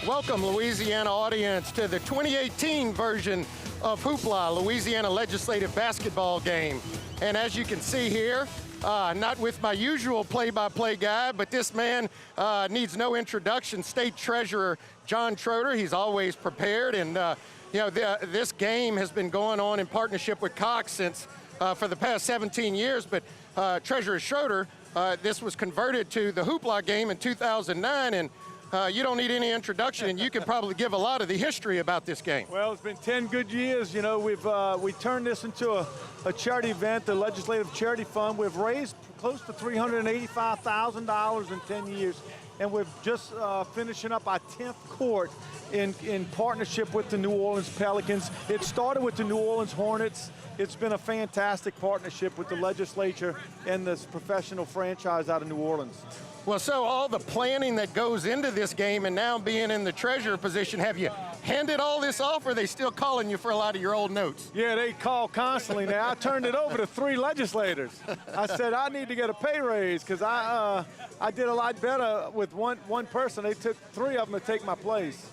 Welcome, Louisiana audience, to the 2018 version of HoopLA, Louisiana Legislative Basketball Game. And as you can see here, not with my usual play-by-play guy, but this man needs no introduction. State Treasurer John Schroeder, he's always prepared. And this game has been going on in partnership with Cox since for the past 17 years. But Treasurer Schroeder, this was converted to the HoopLA game in 2009, and you don't need any introduction, and you can probably give a lot of the history about this game. Well, it's been 10 good years. You know, we turned this into a charity event, the Legislative Charity Fund. We've raised close to $385,000 in 10 years, and we're just finishing up our 10th court in partnership with the New Orleans Pelicans. It started with the New Orleans Hornets. It's been a fantastic partnership with the legislature and this professional franchise out of New Orleans. Well, so all the planning that goes into this game and now being in the treasurer position, have you handed all this off, or are they still calling you for a lot of your old notes? Yeah, they call constantly now. I turned it over to 3 legislators. I said, I need to get a pay raise because I did a lot better with one person. They took 3 of them to take my place.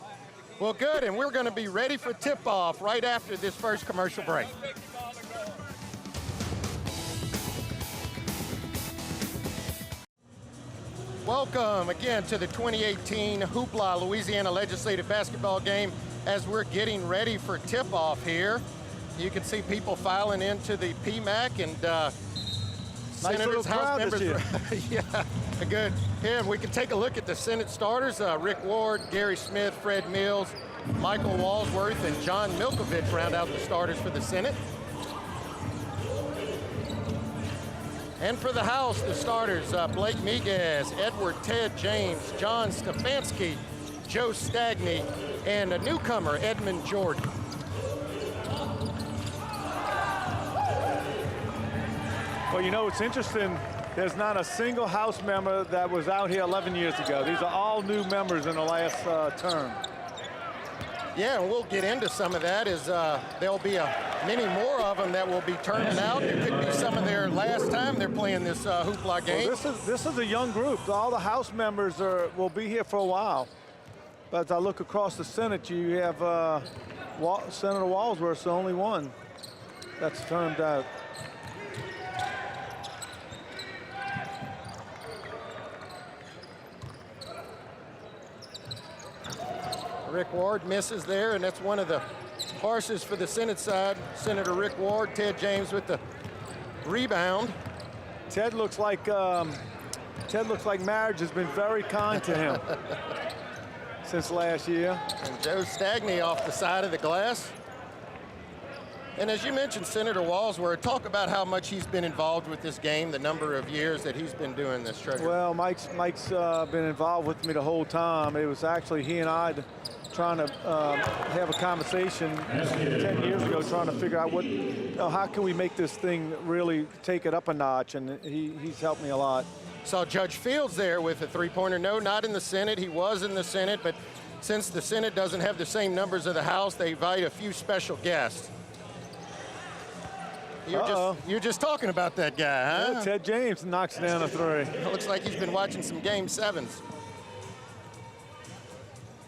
Well, good, and we're going to be ready for tip-off right after this first commercial break. Welcome again to the 2018 HoopLA Louisiana Legislative Basketball Game. As we're getting ready for tip-off here, you can see people filing into the PMAC and Senators, House members. Yeah, good. Here, we can take a look at the Senate starters. Rick Ward, Gary Smith, Fred Mills, Michael Walsworth, and John Milkovich round out the starters for the Senate. And for the House, the starters, Blake Miguez, Edward Ted James, John Stefanski, Joe Stagney, and a newcomer, Edmund Jordan. Well, you know, it's interesting. There's not a single House member that was out here 11 years ago. These are all new members in the last term. Yeah, and we'll get into some of that as there'll be many more of them that will be turning out. It could be some of their last time they're playing this HoopLA game. Well, this is a young group. All the House members will be here for a while. But as I look across the Senate, you have Senator Walsworth's the only one that's termed out. Rick Ward misses there, and that's one of the horses for the Senate side. Senator Rick Ward, Ted James with the rebound. Ted looks like marriage has been very kind to him since last year. And Joe Stagney off the side of the glass. And as you mentioned, Senator Walsworth, talk about how much he's been involved with this game, the number of years that he's been doing this, Treasurer. Well, Mike's been involved with me the whole time. It was actually he and I trying to have a conversation 10 years ago, trying to figure out how can we make this thing really take it up a notch, and he's helped me a lot. Saw Judge Fields there with a three-pointer. No, not in the Senate. He was in the Senate, but since the Senate doesn't have the same numbers of the House, they invite a few special guests. You're just talking about that guy, huh? Yeah, Ted James knocks down a 3. Looks like he's been watching some Game 7s.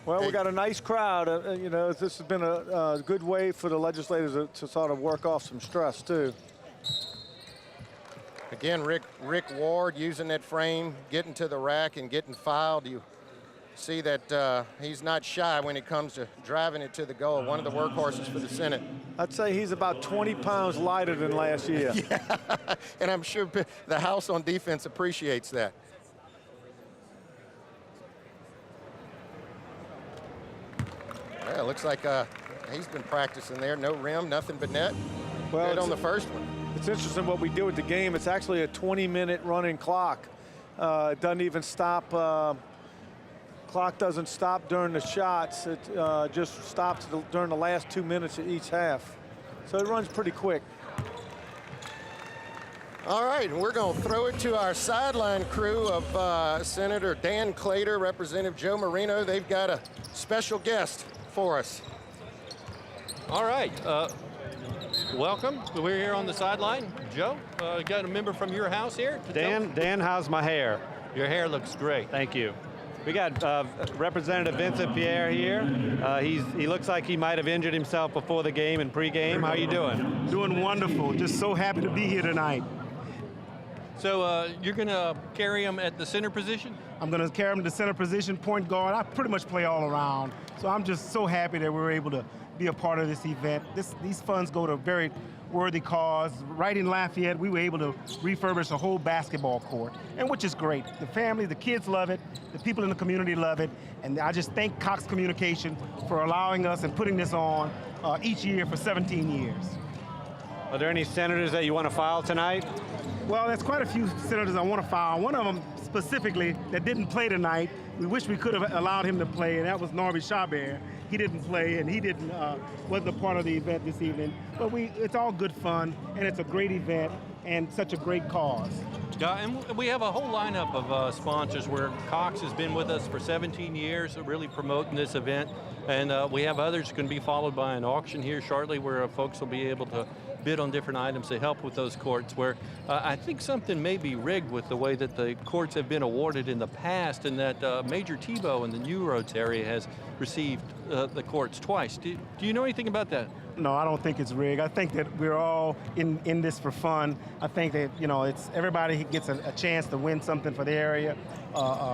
Well, we got a nice crowd. You know, this has been a good way for the legislators to sort of work off some stress, too. Again, Rick Ward using that frame, getting to the rack and getting fouled. You see that he's not shy when it comes to driving it to the goal. One of the workhorses for the Senate. I'd say he's about 20 pounds lighter than last year. Yeah, and I'm sure the House on defense appreciates that. Yeah, it looks like he's been practicing there. No rim, nothing but net. Well, good on the first one. It's interesting what we do with the game. It's actually a 20-minute running clock. It doesn't even stop. Clock doesn't stop during the shots. It just stops during the last 2 minutes of each half. So it runs pretty quick. All right, and we're going to throw it to our sideline crew of Senator Dan Clater, Representative Joe Marino. They've got a special guest for us. All right, welcome. We're here on the sideline. Joe, got a member from your house here? Dan, how's my hair? Your hair looks great. Thank you. We got Representative Vincent Pierre here. He looks like he might have injured himself before the game and pregame. How are you doing? Doing wonderful. Just so happy to be here tonight. So you're going to carry him at the center position? I'm going to carry him to center position, point guard. I pretty much play all around. So I'm just so happy that we're able to be a part of this event. These funds go to a very worthy cause. Right in Lafayette, we were able to refurbish a whole basketball court, and which is great. The family, the kids love it, the people in the community love it, and I just thank Cox Communication for allowing us and putting this on each year for 17 years. Are there any senators that you want to file tonight? Well, there's quite a few senators I want to file. One of them specifically that didn't play tonight, we wish we could have allowed him to play, and that was Maravich Assembly. He didn't play, and he wasn't a part of the event this evening. But it's all good fun, and it's a great event, and such a great cause. Yeah, and we have a whole lineup of sponsors where Cox has been with us for 17 years, really promoting this event. And we have others going to be followed by an auction here shortly where folks will be able to bid on different items to help with those courts, where I think something may be rigged with the way that the courts have been awarded in the past, and that Major Tebow in the New Roads area has received the courts twice. Do you know anything about that? No, I don't think it's rigged. I think that we're all in this for fun. I think that, it's everybody gets a chance to win something for the area.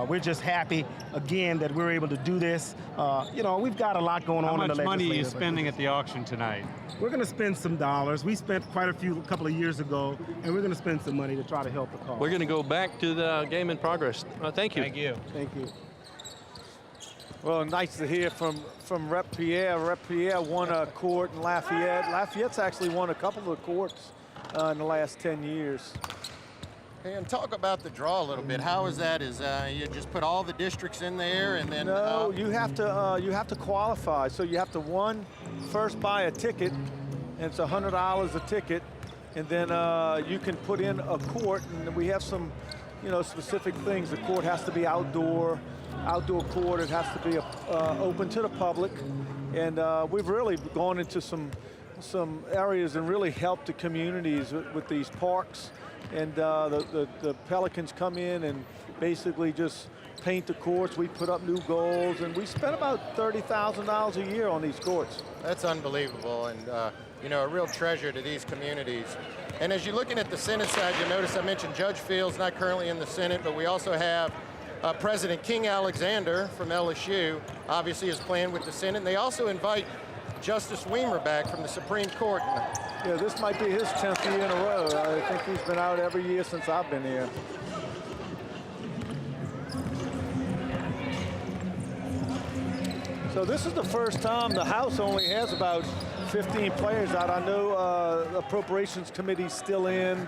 We're just happy, again, that we're able to do this. We've got a lot going on in the legislature. How much money are you spending at the auction tonight? We're going to spend some dollars. We spent quite a couple of years ago, and we're going to spend some money to try to help the cause. We're going to go back to the game in progress. Thank you. Thank you. Thank you. Well, nice to hear from Rep Pierre. Rep Pierre won a court in Lafayette. Lafayette's actually won a couple of courts in the last 10 years. And talk about the draw a little bit. How is that? Is you just put all the districts in there, and then no, you have to qualify. So you have to first buy a ticket, and it's $100 a ticket, and then you can put in a court. And we have some, specific things. The court has to be outdoor court. It has to be open to the public, and we've really gone into some areas and really helped the communities with these parks. And the Pelicans come in and basically just paint the courts. We put up new goals, and we spend about $30,000 a year on these courts. That's unbelievable, and a real treasure to these communities. And as you're looking at the Senate side, you notice I mentioned Judge Fields, not currently in the Senate, but we also have President King Alexander from LSU, obviously is playing with the Senate. And they also invite Justice Weimer back from the Supreme Court. Yeah, this might be his 10th year in a row. I think he's been out every year since I've been here. So this is the first time the House only has about 15 players out. I know the Appropriations Committee's still in.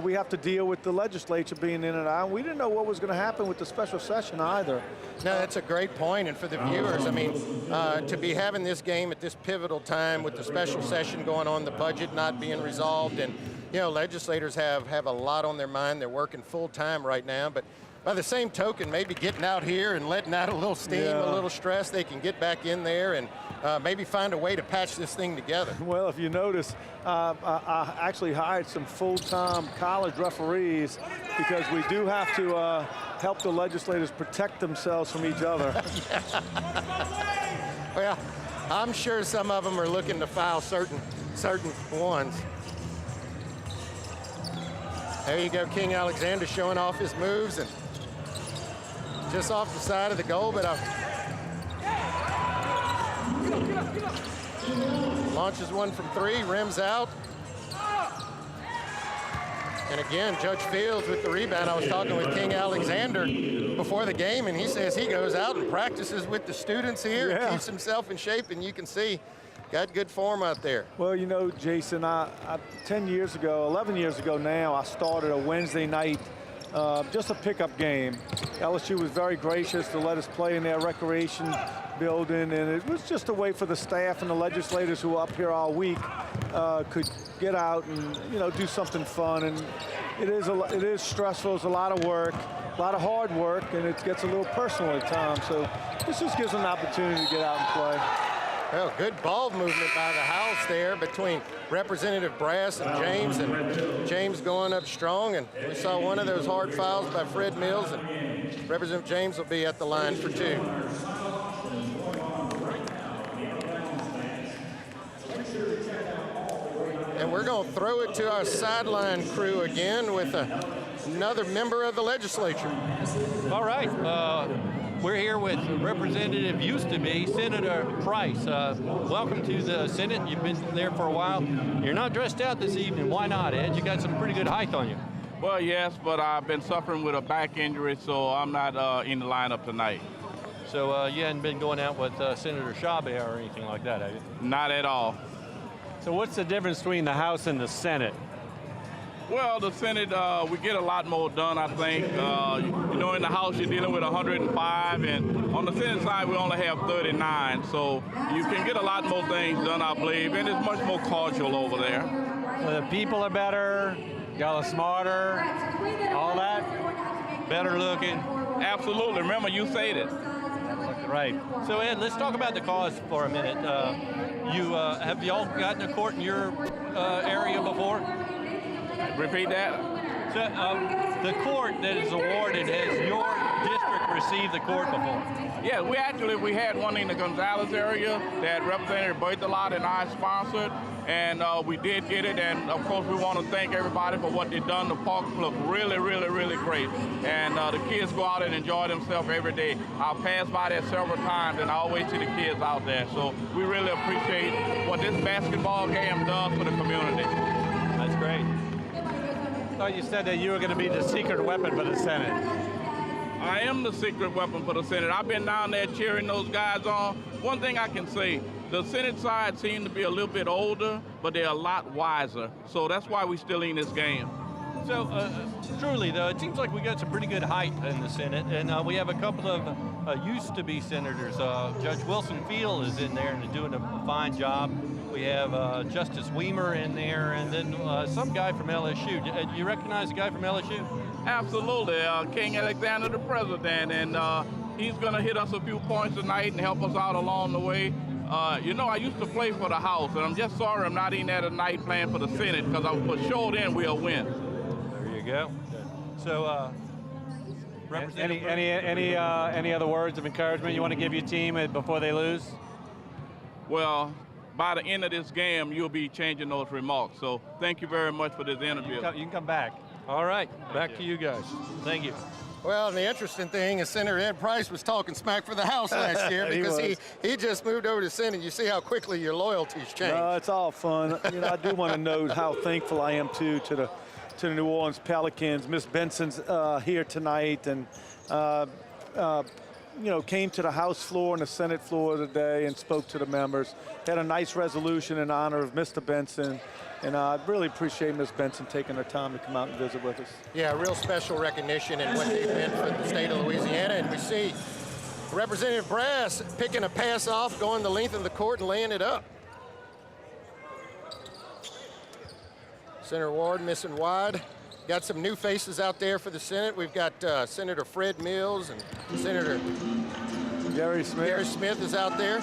We have to deal with the legislature being in and out. We didn't know what was going to happen with the special session either. No, that's a great point. And for the viewers, I mean, to be having this game at this pivotal time with the special session going on, the budget not being resolved, and, legislators have a lot on their mind. They're working full time right now. But by the same token, maybe getting out here and letting out a little steam, a little stress, they can get back in there and maybe find a way to patch this thing together. Well, if you notice, I actually hired some full-time college referees because we do have to help the legislators protect themselves from each other. Well, I'm sure some of them are looking to foul certain ones. There you go, King Alexander showing off his moves, and just off the side of the goal, but launches one from three, rims out. And again, Judge Fields with the rebound. I was talking with King Alexander before the game, and he says he goes out and practices with the students here, and keeps himself in shape, and you can see got good form out there. Well, Jason, I 11 years ago now, I started a Wednesday night, just a pickup game. LSU was very gracious to let us play in their recreation building, and it was just a way for the staff and the legislators who were up here all week could get out and, do something fun. And it is stressful. It's a lot of work, a lot of hard work, and it gets a little personal at times. So this just gives an opportunity to get out and play. Well, good ball movement by the House there between Representative Brass and James going up strong. And we saw one of those hard fouls by Fred Mills, and Representative James will be at the line for 2. And we're going to throw it to our sideline crew again with another member of the legislature. All right. We're here with Representative used to be Senator Price. Welcome to the Senate. You've been there for a while. You're not dressed out this evening. Why not, Ed? You got some pretty good height on you. Well, yes, but I've been suffering with a back injury, so I'm not in the lineup tonight. So you hadn't been going out with Senator Chabot or anything like that, have you? Not at all. So what's the difference between the House and the Senate? Well, the Senate, we get a lot more done, I think. You know, in the House, you're dealing with 105, and on the Senate side, we only have 39. So you can get a lot more things done, I believe, and it's much more cordial over there. So the people are better, y'all are smarter, all that? Better looking. Absolutely. Remember, you said it. Right. So, Ed, let's talk about the cause for a minute. Have y'all gotten a court in your area before? Repeat that. So, the court that is awarded, has your district received the court before? Yeah, we had one in the Gonzales area that Representative Berthelot and I sponsored, and we did get it. And of course, we want to thank everybody for what they've done. The parks look really, really, really great, and the kids go out and enjoy themselves every day. I've passed by there several times, and I always see the kids out there. So we really appreciate what this basketball game does for the community. That's great. I thought you said that you were going to be the secret weapon for the Senate. I am the secret weapon for the Senate. I've been down there cheering those guys on. One thing I can say, the Senate side seems to be a little bit older, but they're a lot wiser. So that's why we're still in this game. So, truly, though, it seems like we got some pretty good height in the Senate, and we have a couple of used-to-be senators. Judge Wilson Field is in there and doing a fine job. We have Justice Weimer in there, and then some guy from LSU. Do you recognize the guy from LSU? Absolutely. King Alexander the President, and he's going to hit us a few points tonight and help us out along the way. You know, I used to play for the House, and I'm just sorry I'm not in there tonight playing for the Senate, because I'm for sure then we'll win. There you go. So, any other words of encouragement you want to give your team before they lose? Well, by the end of this game, you'll be changing those remarks. So thank you very much for this interview. You can come back. all right, back to you guys. Thank you. Well, the interesting thing is Senator Ed Price was talking smack for the House last year because he just moved over to Senate. You see how quickly your loyalties change. No, it's all fun. You know, I do want to note how thankful I am to the New Orleans Pelicans. Miss Benson's here tonight, and you know, came to the House floor and the Senate floor today and spoke to the members. Had a nice resolution in honor of Mr. Benson. And I really appreciate Ms. Benson taking her time to come out and visit with us. Yeah, real special recognition in what they've been for the state of Louisiana. And we see Representative Brass picking a pass off, going the length of the court and laying it up. Senator Ward missing wide. Got some new faces out there for the Senate. We've got Senator Fred Mills and Senator Gary Smith. Gary Smith is out there.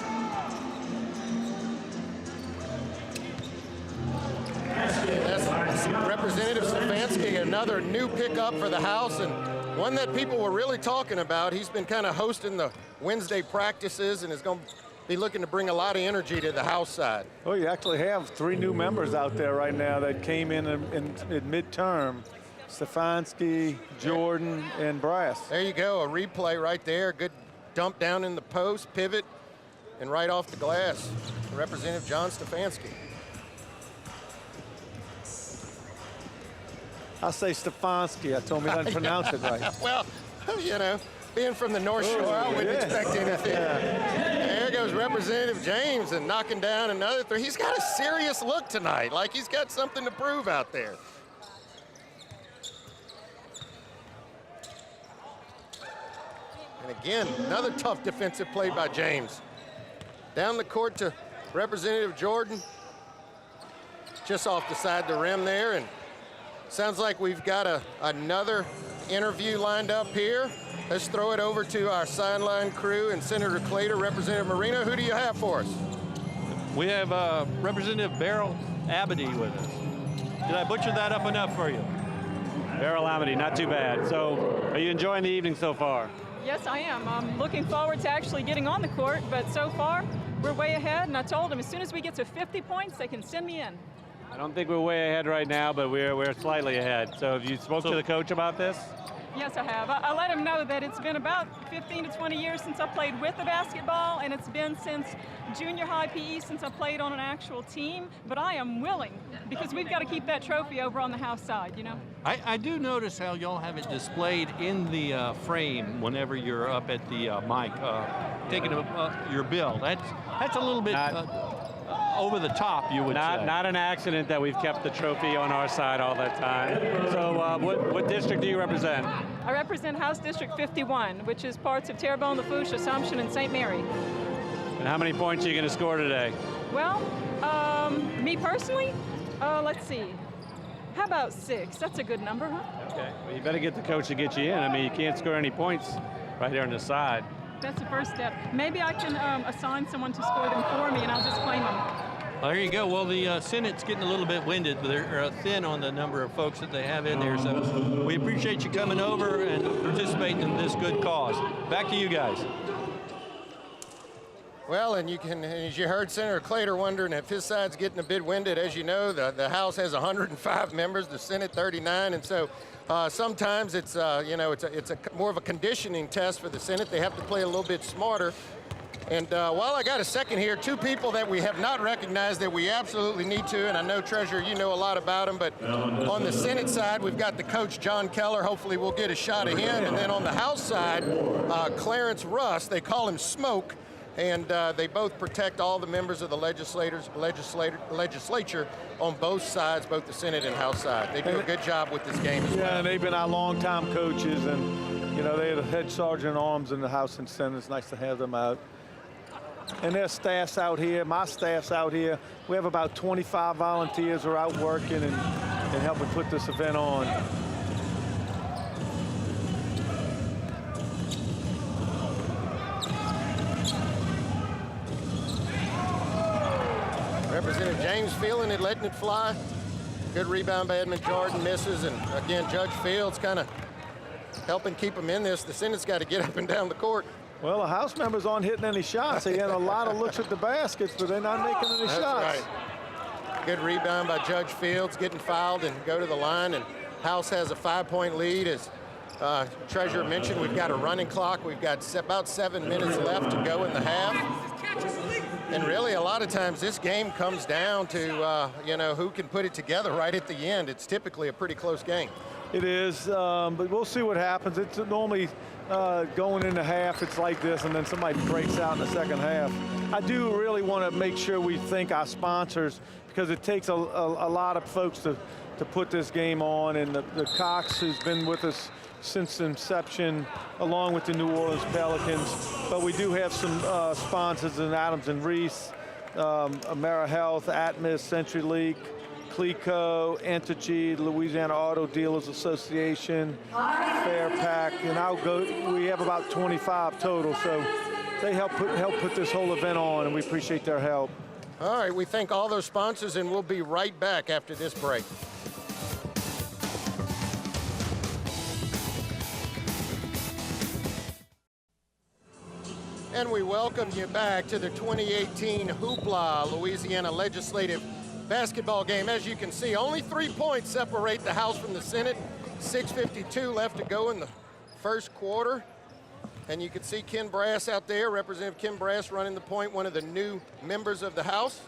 That's Representative Stefanski, another new pickup for the House, and one that people were really talking about. He's been kind of hosting the Wednesday practices and is going to be looking to bring a lot of energy to the House side. Well, you actually have 3 new members out there right now that came in midterm. Stefanski, Jordan, and Brass. There you go, a replay right there. Good dump down in the post, pivot, and right off the glass. Representative John Stefanski. I say Stefanski. I told me I didn't pronounce it right. Well, you know, being from the North Shore, I wouldn't expect anything. There goes Representative James and knocking down another 3. He's got a serious look tonight, like he's got something to prove out there. And again, another tough defensive play by James. Down the court to Representative Jordan. Just off the side of the rim there, and sounds like we've got another interview lined up here. Let's throw it over to our sideline crew and Senator Clater, Representative Marino. Who do you have for us? We have Representative Beryl Abity with us. Did I butcher that up enough for you? Beryl Amity, not too bad. So, are you enjoying the evening so far? Yes, I am. I'm looking forward to actually getting on the court, but so far, we're way ahead, and I told them as soon as we get to 50 points, they can send me in. I don't think we're way ahead right now, but we're slightly ahead. So, have you spoke to the coach about this? Yes, I have. I let him know that it's been about 15 to 20 years since I played with the basketball, and it's been since junior high PE since I played on an actual team, but I am willing, because we've got to keep that trophy over on the house side, you know? I do notice how y'all have it displayed in the frame whenever you're up at the mic, taking your bill. That's a little bit over the top, you would say. Not an accident that we've kept the trophy on our side all that time. So what district do you represent? I represent House District 51, which is parts of Terrebonne, Lafourche, Assumption, and St. Mary. And how many points are you going to score today? Well, me personally, let's see. How about 6? That's a good number, huh? Okay. Well, you better get the coach to get you in. I mean, you can't score any points right there on the side. That's the first step. Maybe I can assign someone to score them for me, and I'll just claim them. Well, there you go. Well, the Senate's getting a little bit winded. They're thin on the number of folks that they have in there. So we appreciate you coming over and participating in this good cause. Back to you guys. Well, and you can, as you heard Senator Claytor wondering if his side's getting a bit winded. As you know, the House has 105 members, the Senate 39, and so sometimes it's it's a more of a conditioning test for the Senate. They have to play a little bit smarter. And while I got a second here, 2 people that we have not recognized that we absolutely need to, and I know, Treasurer, you know a lot about them, but on the Senate side, we've got the coach, John Keller. Hopefully we'll get a shot of him. And then on the House side, Clarence Russ, they call him Smoke, and they both protect all the members of the legislature on both sides, both the Senate and House side. They do a good job with this game as well. Yeah, and they've been our longtime coaches, and, you know, they're the head sergeant at arms in the House and Senate. It's nice to have them out. And their staff's out here, my staff's out here. We have about 25 volunteers who are out working and helping put this event on. Representative James feeling it, letting it fly. Good rebound by Edmund Jordan, misses, and again, Judge Fields kind of helping keep them in this. The Senate's got to get up and down the court. Well, the House members aren't hitting any shots. They had a lot of looks at the baskets, but they're not making any shots. Right. Good rebound by Judge Fields, getting fouled and go to the line. And House has a 5-point lead. As Treasurer mentioned, we've got a running clock. We've got about 7 minutes left to go in the half. And really, a lot of times, this game comes down to, who can put it together right at the end. It's typically a pretty close game. It is, but we'll see what happens. It's normally going into half, it's like this, and then somebody breaks out in the second half. I do really want to make sure we thank our sponsors, because it takes a lot of folks to put this game on, and the Cox has been with us since inception, along with the New Orleans Pelicans. But we do have some sponsors in Adams and Reese, AmeriHealth, Atmos, CenturyLink, Clico, Entergy, Louisiana Auto Dealers Association, Fairpack, and we have about 25 total, so they help put this whole event on, and we appreciate their help. All right, we thank all those sponsors, and we'll be right back after this break. And we welcome you back to the 2018 HoopLA Louisiana Legislative Basketball game. As you can see, only 3 points separate the House from the Senate. 6:52 left to go in the first quarter. And you can see Ken Brass out there, Representative Ken Brass running the point, one of the new members of the House.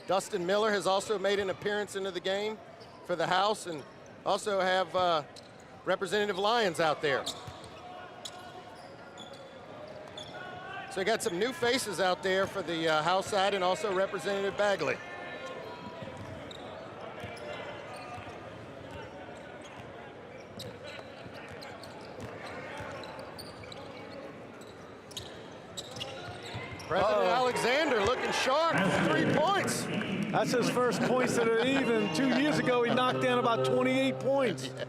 Dustin Miller has also made an appearance into the game for the House, and also have Representative Lyons out there. So we got some new faces out there for the House side, and also Representative Bagley. President Alexander looking sharp with 3 points. That's his first points of the evening. 2 years ago, he knocked down about 28 points. Yeah.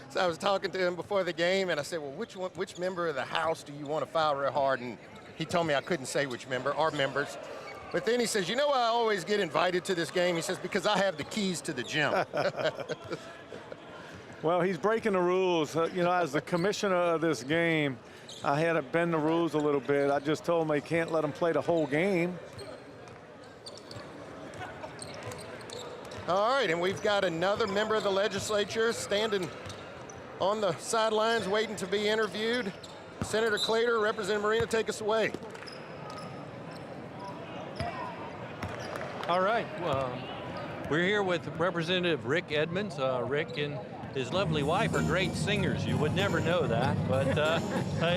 So I was talking to him before the game, and I said, well, which member of the House do you want to foul real hard? And he told me I couldn't say which member, our members. But then he says, you know why I always get invited to this game? He says, because I have the keys to the gym. Well, he's breaking the rules. You know, as the commissioner of this game, I had to bend the rules a little bit. I just told him they can't let him play the whole game. All right, and we've got another member of the legislature standing on the sidelines waiting to be interviewed. Senator Claytor, Representative Marina, take us away. All right, we're here with Representative Rick Edmonds. Rick and his lovely wife are great singers. You would never know that, but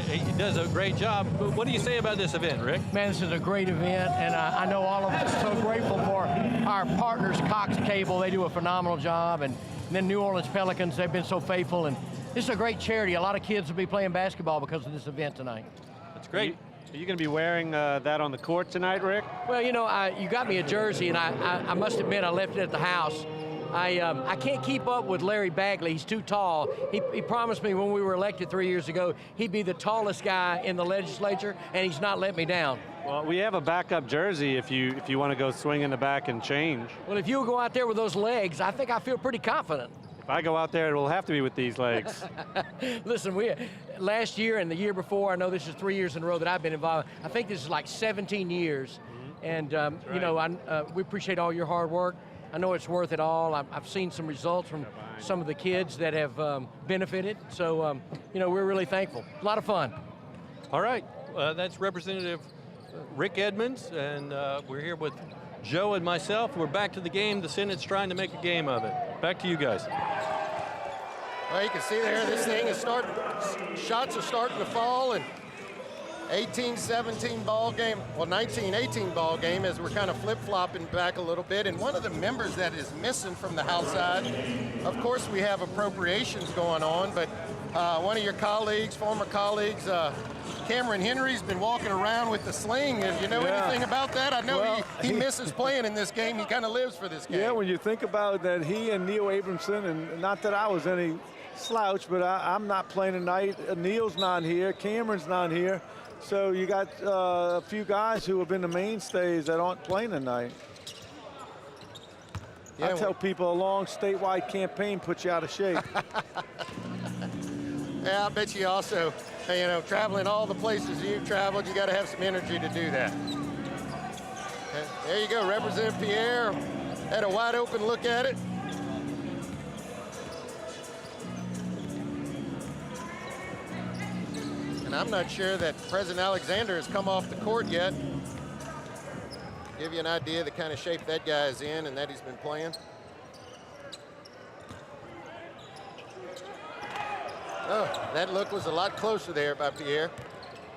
he does a great job. What do you say about this event, Rick? Man, this is a great event, and I know all of us are so grateful for our partners, Cox Cable. They do a phenomenal job, and then New Orleans Pelicans, they've been so faithful, and this is a great charity. A lot of kids will be playing basketball because of this event tonight. That's great. Are you going to be wearing that on the court tonight, Rick? Well, you know, you got me a jersey, and I must admit I left it at the house. I can't keep up with Larry Bagley. He's too tall. He promised me when we were elected 3 years ago he'd be the tallest guy in the legislature, and he's not let me down. Well, we have a backup jersey if you want to go swing in the back and change. Well, if you go out there with those legs, I think I feel pretty confident. If I go out there, it will have to be with these legs. Listen, last year and the year before, I know this is 3 years in a row that I've been involved. I think this is like 17 years. And, you know, we appreciate all your hard work. I know it's worth it all. I've seen some results from some of the kids that have benefited. So, you know, we're really thankful. A lot of fun. All right, that's Representative Rick Edmonds, and we're here with Joe and myself. We're back to the game. The Senate's trying to make a game of it. Back to you guys. Well, you can see there, this thing is starting, shots are starting to fall, and 18-17 ball game, well, 19-18 ball game as we're kind of flip-flopping back a little bit. And one of the members that is missing from the House side, of course we have appropriations going on, but one of your colleagues, former colleagues, Cameron Henry's been walking around with the sling. If you know anything about that, I know he misses playing in this game. He kind of lives for this game. Yeah, when you think about that, he and Neil Abramson, and not that I was any slouch, but I'm not playing tonight. Neil's not here. Cameron's not here. So you got a few guys who have been the mainstays that aren't playing tonight. Yeah, I tell people a long statewide campaign puts you out of shape. Yeah, I bet you also, you know, traveling all the places you've traveled, you got to have some energy to do that. Okay, there you go, Representative Pierre had a wide open look at it. And I'm not sure that President Alexander has come off the court yet. Give you an idea of the kind of shape that guy is in and that he's been playing. Oh, that look was a lot closer there by Pierre.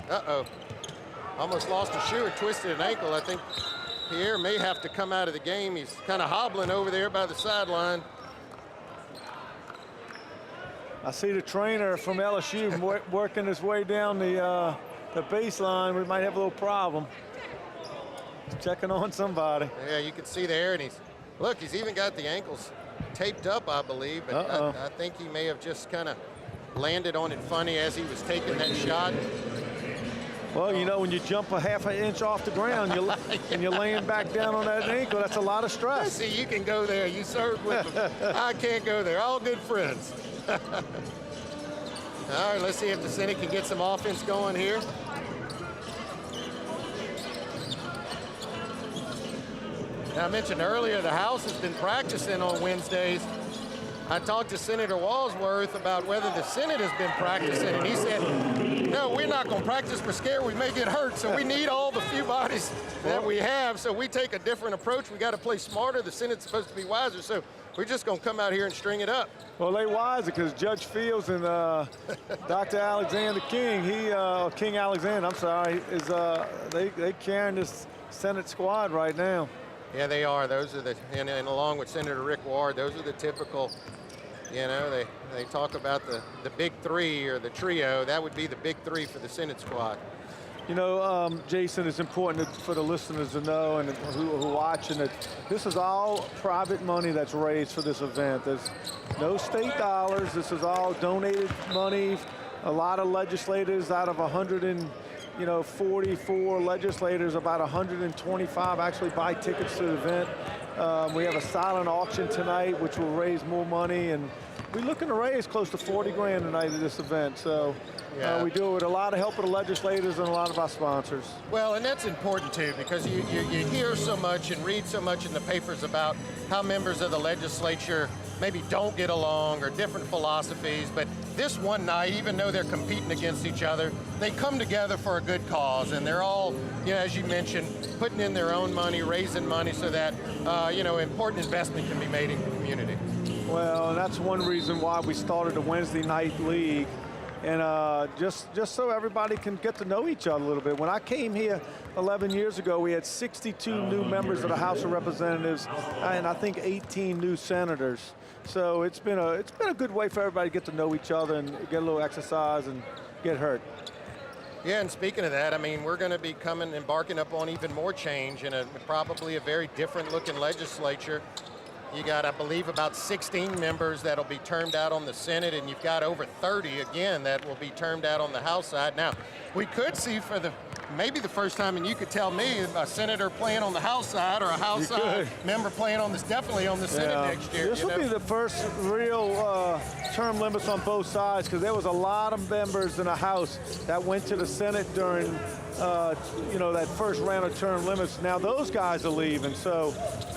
Uh-oh. Almost lost a shoe or twisted an ankle. I think Pierre may have to come out of the game. He's kind of hobbling over there by the sideline. I see the trainer from LSU working his way down the baseline. We might have a little problem. He's checking on somebody. Yeah, you can see there, and he's even got the ankles taped up, I believe. But I think he may have just kind of landed on it funny as he was taking that shot. Well, you know, when you jump a half an inch off the ground and you're laying back down on that ankle, that's a lot of stress. See, you can go there. You served with them. I can't go there. All good friends. All right, let's see if the Senate can get some offense going here. Now, I mentioned earlier the House has been practicing on Wednesdays. I talked to Senator Walsworth about whether the Senate has been practicing, and he said, no, we're not going to practice. We're scared we may get hurt, so we need all the few bodies that we have, so we take a different approach. We got to play smarter. The Senate's supposed to be wiser, so we're just going to come out here and string it up. Well, they wiser because Judge Fields and Dr. Alexander King, King Alexander, I'm sorry, is they carrying this Senate squad right now. Yeah, they are. Those are and along with Senator Rick Ward, those are the typical, you know, they talk about the big three or the trio. That would be the big three for the Senate squad. You know, Jason, it's important for the listeners to know and who are watching it. This is all private money that's raised for this event. There's no state dollars. This is all donated money. A lot of legislators out of 100 and you know, 44 legislators, about 125 actually buy tickets to the event. We have a silent auction tonight, which will raise more money, and we're looking to raise close to 40 grand tonight at this event. So we do it with a lot of help of the legislators and a lot of our sponsors. Well, and that's important too, because you hear so much and read so much in the papers about how members of the legislature maybe don't get along or different philosophies, but this one night, even though they're competing against each other, they come together for a good cause, and they're all, you know, as you mentioned, putting in their own money, raising money so that, you know, important investment can be made in the community. Well, and that's one reason why we started the Wednesday night league, and just so everybody can get to know each other a little bit. When I came here 11 years ago, we had 62 new members of the House of Representatives, and I think 18 new senators. So it's been a good way for everybody to get to know each other and get a little exercise and get hurt. Yeah, and speaking of that, I mean, we're going to be embarking up on even more change in probably a very different looking legislature. You got, I believe, about 16 members that'll be termed out on the Senate, and you've got over 30, again, that will be termed out on the House side. Now, we could see for maybe the first time, and you could tell me, a senator playing on the House side or a House side member playing on this, definitely on the Senate next year. This will be the first real term limits on both sides, because there was a lot of members in the House that went to the Senate during you know, that first round of term limits. Now those guys are leaving, so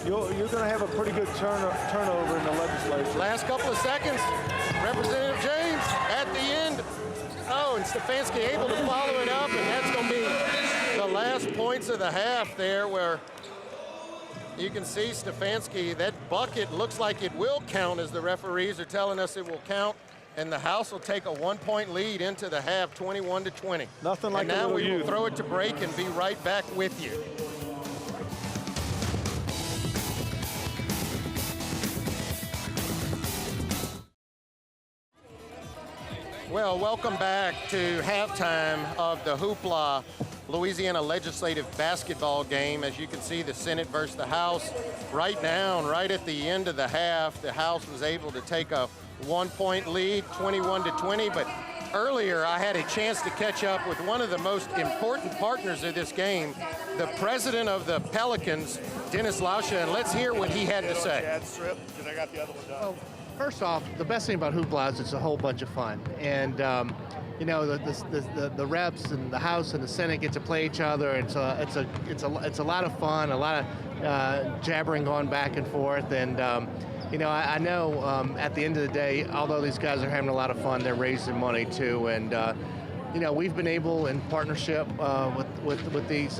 you're going to have a pretty good turnover in the legislature. Last couple of seconds, Representative James at the end. Oh, and Stefanski able to follow it up, and that's going to be the last points of the half there, where you can see Stefanski, that bucket looks like it will count, as the referees are telling us it will count. And the House will take a 1-point lead into the half, 21-20. Nothing like and now we will youth. throw it to break and be right back with you. Well, welcome back to halftime of the HoopLA Louisiana Legislative Basketball game. As you can see, the Senate versus the House. Right now, right at the end of the half, the House was able to take a 1-point lead, 21-20, but earlier I had a chance to catch up with one of the most important partners of this game, the president of the Pelicans, Dennis Lauscha, and let's hear what he had to say. Well, first off, the best thing about HoopLA is it's a whole bunch of fun, and you know, the reps and the House and the Senate get to play each other. It's a lot of fun, a lot of jabbering going back and forth, and you know, I know at the end of the day, although these guys are having a lot of fun, they're raising money too. And you know, we've been able, in partnership with these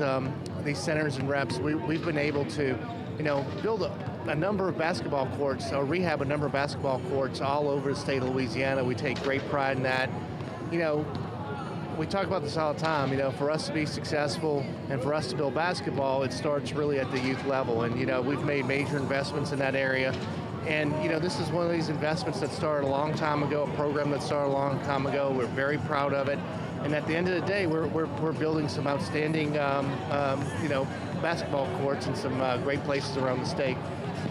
senators and reps, we've been able to, you know, build a number of basketball courts, or rehab a number of basketball courts all over the state of Louisiana. We take great pride in that. You know, we talk about this all the time. You know, for us to be successful and for us to build basketball, it starts really at the youth level. And you know, we've made major investments in that area. And, you know, this is one of these investments that started a long time ago, a program that started a long time ago. We're very proud of it. And at the end of the day, we're building some outstanding, you know, basketball courts in some great places around the state.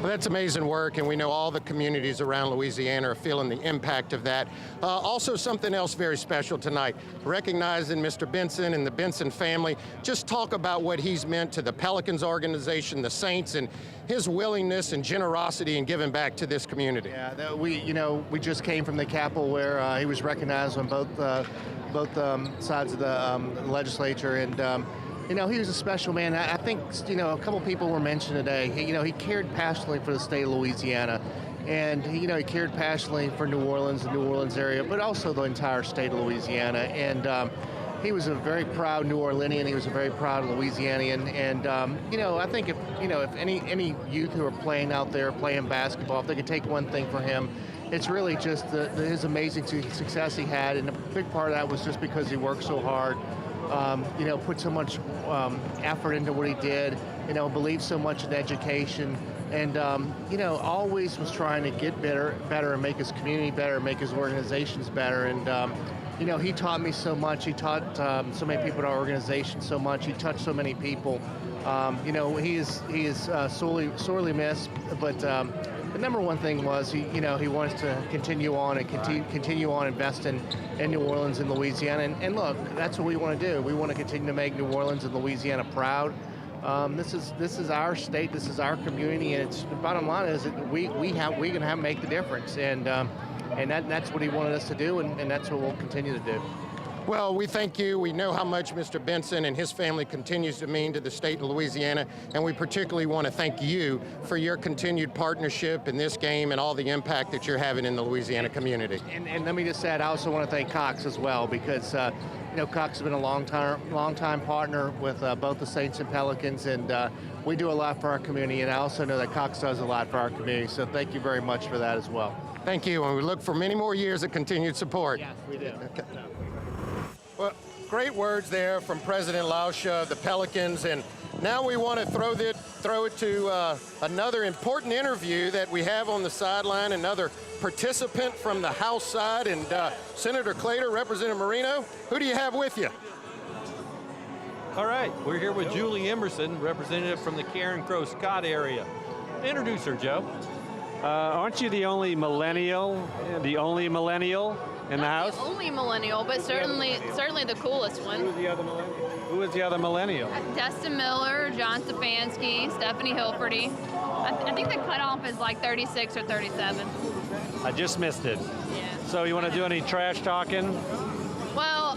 Well, that's amazing work, and we know all the communities around Louisiana are feeling the impact of that. Also, something else very special tonight, recognizing Mr. Benson and the Benson family. Just talk about what he's meant to the Pelicans organization, the Saints, and his willingness and generosity in giving back to this community. Yeah, we just came from the Capitol, where he was recognized on both sides of the legislature, and you know, he was a special man. I think, you know, a couple people were mentioned today. He cared passionately for the state of Louisiana, and he cared passionately for New Orleans, the New Orleans area, but also the entire state of Louisiana. And he was a very proud New Orleanian. He was a very proud Louisianian. And you know, I think if any youth who are playing out there, playing basketball, if they could take one thing for him, it's really just his amazing success he had. And a big part of that was just because he worked so hard. You know, put so much effort into what he did, you know, believed so much in education, and, you know, always was trying to get better and make his community better, make his organizations better. And, you know, he taught me so much. He taught so many people in our organization so much. He touched so many people. You know, he is sorely missed, but the number one thing was he wants to continue on and continue on investing in New Orleans and Louisiana. And look, that's what we want to do. We want to continue to make New Orleans and Louisiana proud. This is our state, this is our community, and the bottom line is that we can make the difference, and that's what he wanted us to do, and that's what we'll continue to do. Well, we thank you. We know how much Mr. Benson and his family continues to mean to the state of Louisiana, and we particularly want to thank you for your continued partnership in this game and all the impact that you're having in the Louisiana community. And let me just add, I also want to thank Cox as well, because Cox has been a long time partner with both the Saints and Pelicans, and we do a lot for our community, and I also know that Cox does a lot for our community, so thank you very much for that as well. Thank you, and we look for many more years of continued support. Yes, we do. Okay. Well, great words there from President Lauscha of the Pelicans, and now we want to throw it to another important interview that we have on the sideline, another participant from the House side, and Senator Claytor, Representative Marino, who do you have with you? All right, we're here with Julie Emerson, representative from the Karen Crow Scott area. Introduce her, Joe. Aren't you the only millennial in the House? The only millennial, but certainly the coolest one. Who was the other millennial? Destin Miller, John Stefanski, Stephanie Hilferty. I think the cutoff is like 36 or 37. I just missed it. Yeah. So you want to do any trash talking? Well,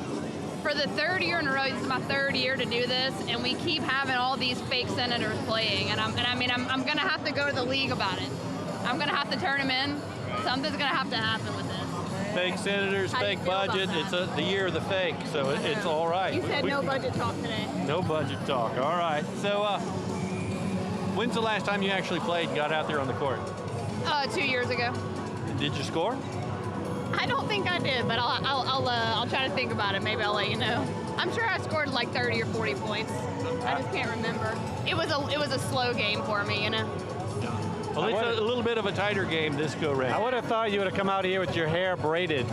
for the third year in a row, this is my third year to do this, and we keep having all these fake senators playing, and I'm going to have to go to the league about it. I'm going to have to turn them in. Something's going to have to happen with this. Fake senators, fake budget. It's the year of the fake, so it's all right. You said no budget talk today. No budget talk. All right. So, when's the last time you actually played and got out there on the court? 2 years ago. Did you score? I don't think I did, but I'll try to think about it. Maybe I'll let you know. I'm sure I scored like 30 or 40 points. I just can't remember. It was a slow game for me, you know. Well, it's a little bit of a tighter game this go-round. I would have thought you would have come out here with your hair braided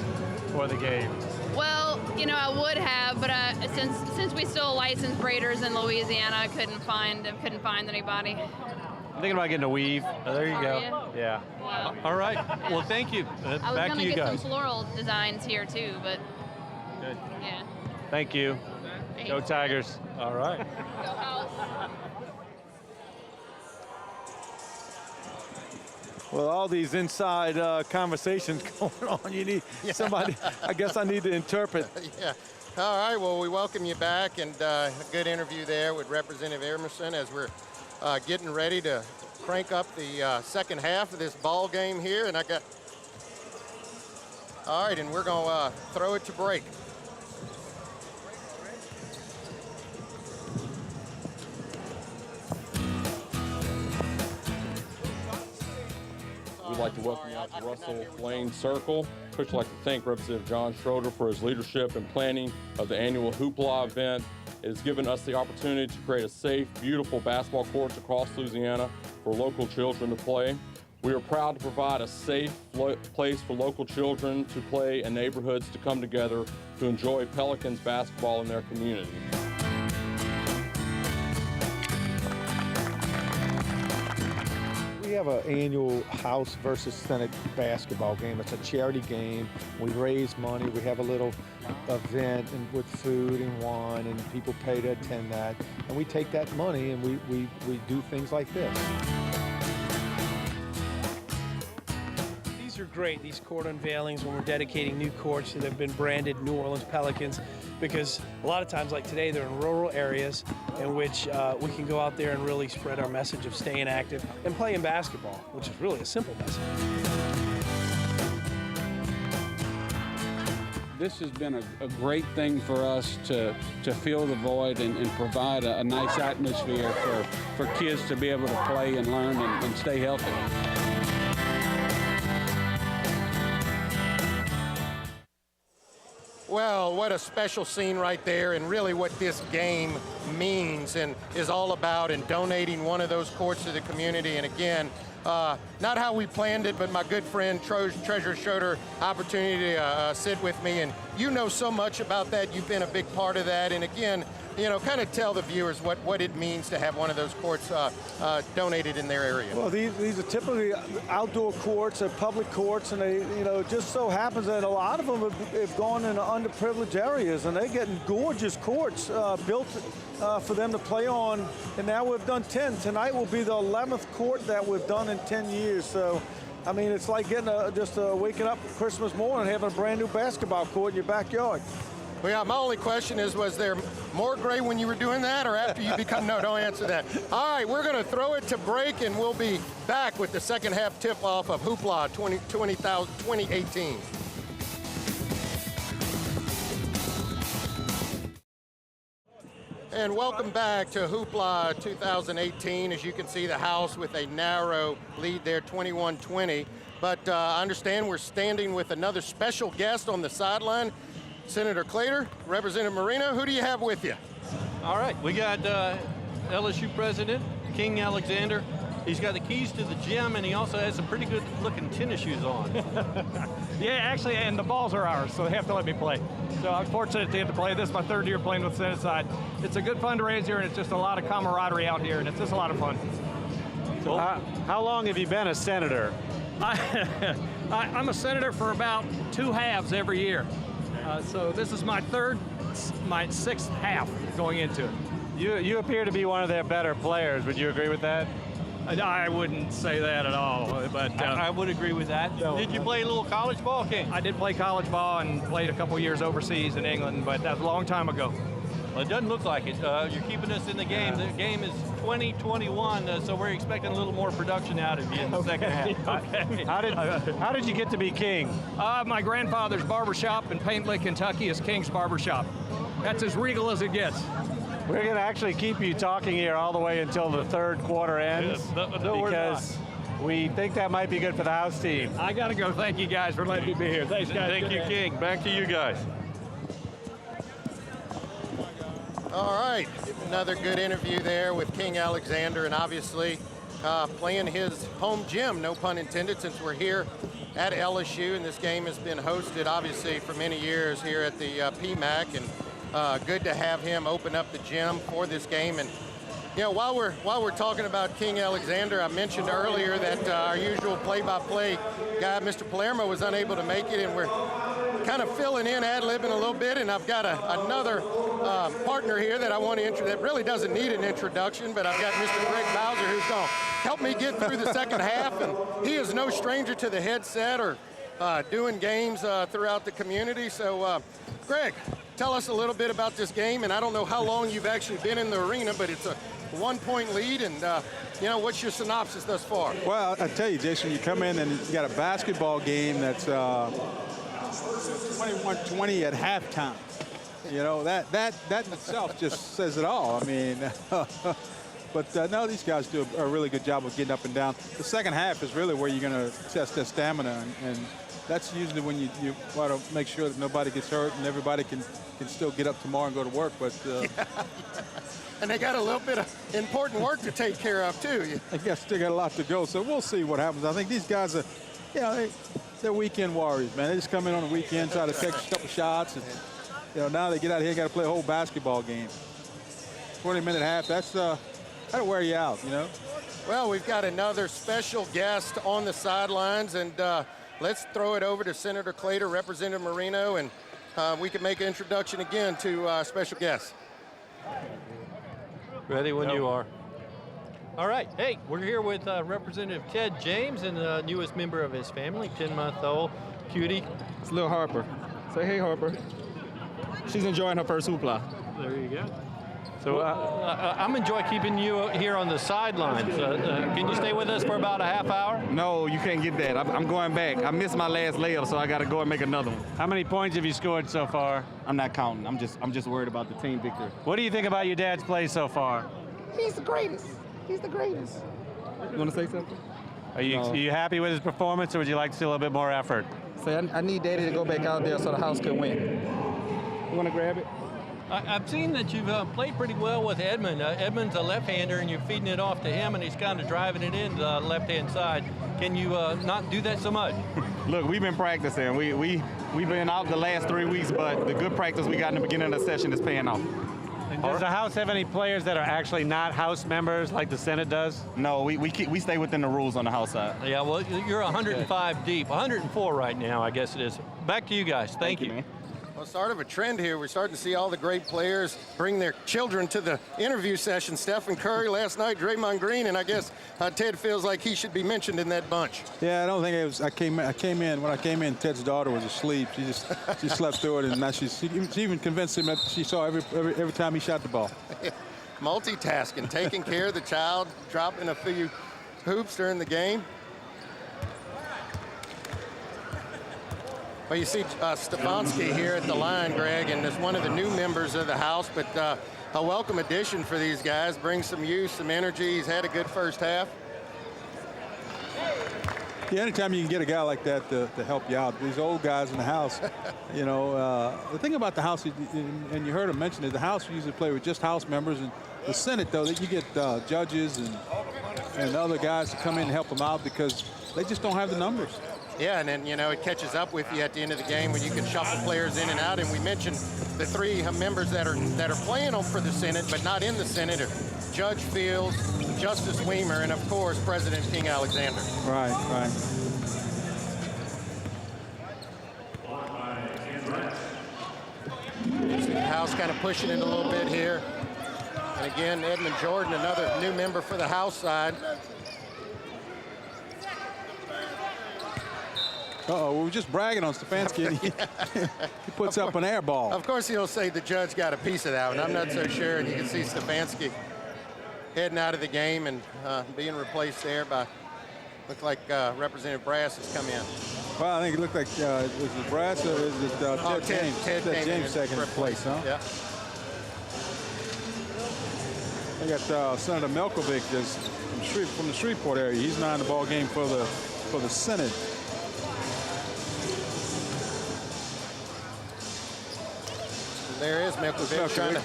for the game. Well, I would have, but since we still license braiders in Louisiana, I couldn't find anybody. I'm thinking about getting a weave. Oh, there you go. Yeah. Wow. All right. Well, thank you. I was Back to you get guys. some floral designs here too, but Good. yeah. Thank you. Thanks. Go Tigers. All right. Go House. Well, all these inside conversations going on, you need somebody, I guess I need to interpret. Yeah. All right, well, we welcome you back, and a good interview there with Representative Emerson as we're getting ready to crank up the second half of this ball game here. And all right, and we're going to throw it to break. We'd like to welcome you out to Russell Lane Circle. I'd like to thank Representative John Schroeder for his leadership and planning of the annual HoopLA event. It has given us the opportunity to create a safe, beautiful basketball courts across Louisiana for local children to play. We are proud to provide a safe place for local children to play and neighborhoods to come together to enjoy Pelicans basketball in their community. We have an annual House versus Senate basketball game. It's a charity game. We raise money. We have a little event with food and wine, and people pay to attend that. And we take that money and we do things like this. These are great, these court unveilings when we're dedicating new courts that have been branded New Orleans Pelicans, because a lot of times like today they're in rural areas in which we can go out there and really spread our message of staying active and playing basketball, which is really a simple message. This has been a great thing for us to fill the void and provide a nice atmosphere for kids to be able to play and learn and stay healthy. Well, what a special scene right there, and really what this game means and is all about, and donating one of those courts to the community. And again, not how we planned it, but my good friend Treasurer Schroeder opportunity to sit with me, and you know so much about that. You've been a big part of that, and again, you know, kind of tell the viewers what it means to have one of those courts donated in their area. Well, these are typically outdoor courts, they're public courts, and they, you know, it just so happens that a lot of them have gone into underprivileged areas, and they're getting gorgeous courts built for them to play on, and now we've done 10. Tonight will be the 11th court that we've done in 10 years, so I mean, it's like getting waking up Christmas morning and having a brand new basketball court in your backyard. Well, yeah, my only question is, was there more gray when you were doing that or after you become, no, don't answer that. All right, we're going to throw it to break, and we'll be back with the second half tip-off of HoopLA 2018. And welcome back to HoopLA 2018. As you can see, the house with a narrow lead there, 21-20. But I understand we're standing with another special guest on the sideline. Senator Claytor, Representative Marino, who do you have with you? All right, we got LSU President King Alexander. He's got the keys to the gym, and he also has some pretty good looking tennis shoes on. Yeah, actually, and the balls are ours, so they have to let me play. So I'm fortunate to get to play. This is my third year playing with Senate side. It's a good fundraiser, and it's just a lot of camaraderie out here, and it's just a lot of fun. So how long have you been a senator? I'm a senator for about 2 halves every year. So this is my sixth half going into it. You appear to be one of their better players. Would you agree with that? I wouldn't say that at all, but I would agree with that. Did you play a little college ball, King? I did play college ball and played a couple years overseas in England, but that was a long time ago. Well, it doesn't look like it. You're keeping us in the game. The game is 20-21, so we're expecting a little more production out of you in the second half. Okay. How did you get to be king? My grandfather's barbershop in Paint Lick, Kentucky is King's Barbershop. That's as regal as it gets. We're going to actually keep you talking here all the way until the third quarter ends, because we think that might be good for the house team. I got to go. Thank you guys for letting me be here. Thanks, guys. Thank you, King. Back to you guys. All right, another good interview there with King Alexander, and obviously playing his home gym, no pun intended, since we're here at LSU, and this game has been hosted obviously for many years here at the PMAC, and good to have him open up the gym for this game. And you know, while we're talking about King Alexander, I mentioned earlier that our usual play-by-play guy, Mr. Palermo, was unable to make it, and we're kind of filling in, ad-libbing a little bit, and I've got another partner here that I want to introduce that really doesn't need an introduction, but I've got Mr. Greg Bowser, who's going to help me get through the second half, and he is no stranger to the headset or doing games throughout the community. So, Greg, tell us a little bit about this game, and I don't know how long you've actually been in the arena, but it's a 1-point lead, and you know, what's your synopsis thus far? Well, I tell you, Jason, you come in and you got a basketball game that's 21-20 at halftime. You know, that in itself just says it all. I mean, but no, these guys do a really good job of getting up and down. The second half is really where you're going to test their stamina, and that's usually when you want to make sure that nobody gets hurt and everybody can still get up tomorrow and go to work. But and they got a little bit of important work to take care of too. I guess still got a lot to go, so we'll see what happens. I think these guys are, you know, they're weekend warriors, man. They just come in on the weekend, try to take a couple shots, and you know, now they get out here and got to play a whole basketball game. 20-minute half, that'll wear you out, you know. Well, we've got another special guest on the sidelines, and let's throw it over to Senator Claytor, Representative Marino, and we can make an introduction again to our special guest. Ready when you are. All right, hey, we're here with Representative Ted James and the newest member of his family, 10-month-old cutie. It's Lil Harper. Say hey, Harper. She's enjoying her first HoopLA. There you go. So I'm enjoying keeping you here on the sidelines. Can you stay with us for about a half hour? No, you can't get that. I'm going back. I missed my last layup, so I got to go and make another one. How many points have you scored so far? I'm not counting. I'm just worried about the team victory. What do you think about your dad's play so far? He's the greatest. He's the greatest. You want to say something? Are you happy with his performance, or would you like to see a little bit more effort? Say, I need Daddy to go back out there so the house can win. You want to grab it? I've seen that you've played pretty well with Edmund. Edmund's a left-hander, and you're feeding it off to him, and he's kind of driving it in the left-hand side. Can you not do that so much? Look, we've been practicing. We've been out the last 3 weeks, but the good practice we got in the beginning of the session is paying off. And does the House have any players that are actually not House members like the Senate does? No, we stay within the rules on the House side. Yeah, well, you're 105 deep, 104 right now, I guess it is. Back to you guys. Thank you. Man. Well, start of a trend here. We're starting to see all the great players bring their children to the interview session. Stephen Curry last night, Draymond Green, and I guess Ted feels like he should be mentioned in that bunch. Yeah, I don't think it was. When I came in, Ted's daughter was asleep. She slept through it, and now she even convinced him that she saw every time he shot the ball. Multitasking, taking care of the child, dropping a few hoops during the game. Well, you see Stefanski here at the line, Greg, and is one of the new members of the House, but a welcome addition for these guys. Brings some youth, some energy. He's had a good first half. Yeah, anytime you can get a guy like that to help you out, these old guys in the House, you know, the thing about the House, and you heard him mention it, the House usually play with just House members, and the Senate, though, that you get judges and other guys to come in and help them out because they just don't have the numbers. Yeah, and then, you know, it catches up with you at the end of the game when you can shuffle players in and out. And we mentioned the 3 members that are playing for the Senate but not in the Senate are Judge Fields, Justice Weimer, and, of course, President King Alexander. Right, right. See the House kind of pushing it a little bit here. And, again, Edmund Jordan, another new member for the House side. Uh-oh, we were just bragging on Stefanski, and he puts up an air ball. Of course, he'll say the judge got a piece of that one. I'm not so sure. And you can see Stefanski heading out of the game and being replaced there by, looked like Representative Brass has come in. Well, I think it looked like, was it Brass or is it Ted James? Ted James second place, huh? Yeah. They got Senator Milkovic from the Shreveport area. He's now in the ball game for the Senate. There is Milkovic trying to.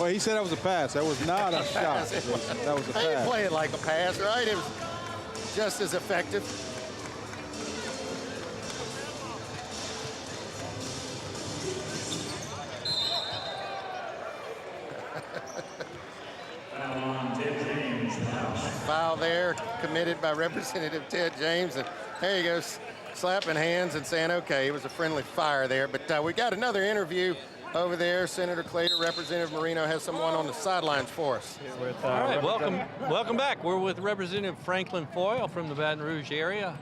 Well, he said that was a pass. That was not a shot. That was a pass. They didn't play it like a pass, right? It was just as effective. Foul there, committed by Representative Ted James. And there he goes, slapping hands and saying, okay, it was a friendly fire there. But we got another interview over there. Senator Claytor, Representative Marino has someone on the sidelines for us. All right, welcome back. We're with Representative Franklin Foyle from the Baton Rouge area.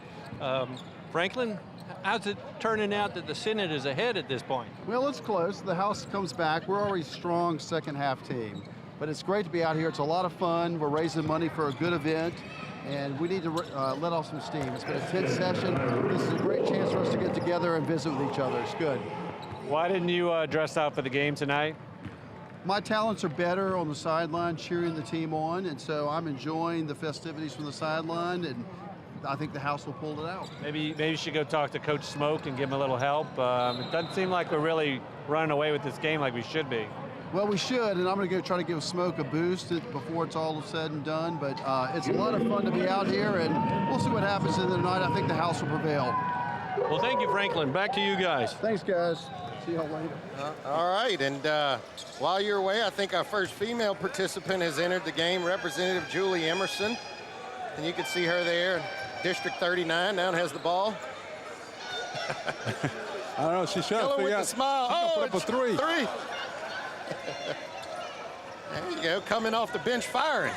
Franklin, how's it turning out that the Senate is ahead at this point? Well, it's close. The House comes back. We're already a strong second half team. But it's great to be out here. It's a lot of fun. We're raising money for a good event. And we need to let off some steam. It's been a tense session. This is a great chance for us to get together and visit with each other. It's good. Why didn't you dress out for the game tonight? My talents are better on the sideline cheering the team on, and so I'm enjoying the festivities from the sideline, and I think the House will pull it out. Maybe you should go talk to Coach Smoke and give him a little help. It doesn't seem like we're really running away with this game like we should be. Well, we should, and I'm going to go try to give Smoke a boost before it's all said and done, but it's a lot of fun to be out here, and we'll see what happens in the night. I think the House will prevail. Well, thank you, Franklin. Back to you guys. Thanks, guys. See y'all later. All right, and while you're away, I think our first female participant has entered the game, Representative Julie Emerson. And you can see her there, District 39, now has the ball. I don't know, she's trying to figure out. With the smile. Oh, put up a three. There you go, coming off the bench firing.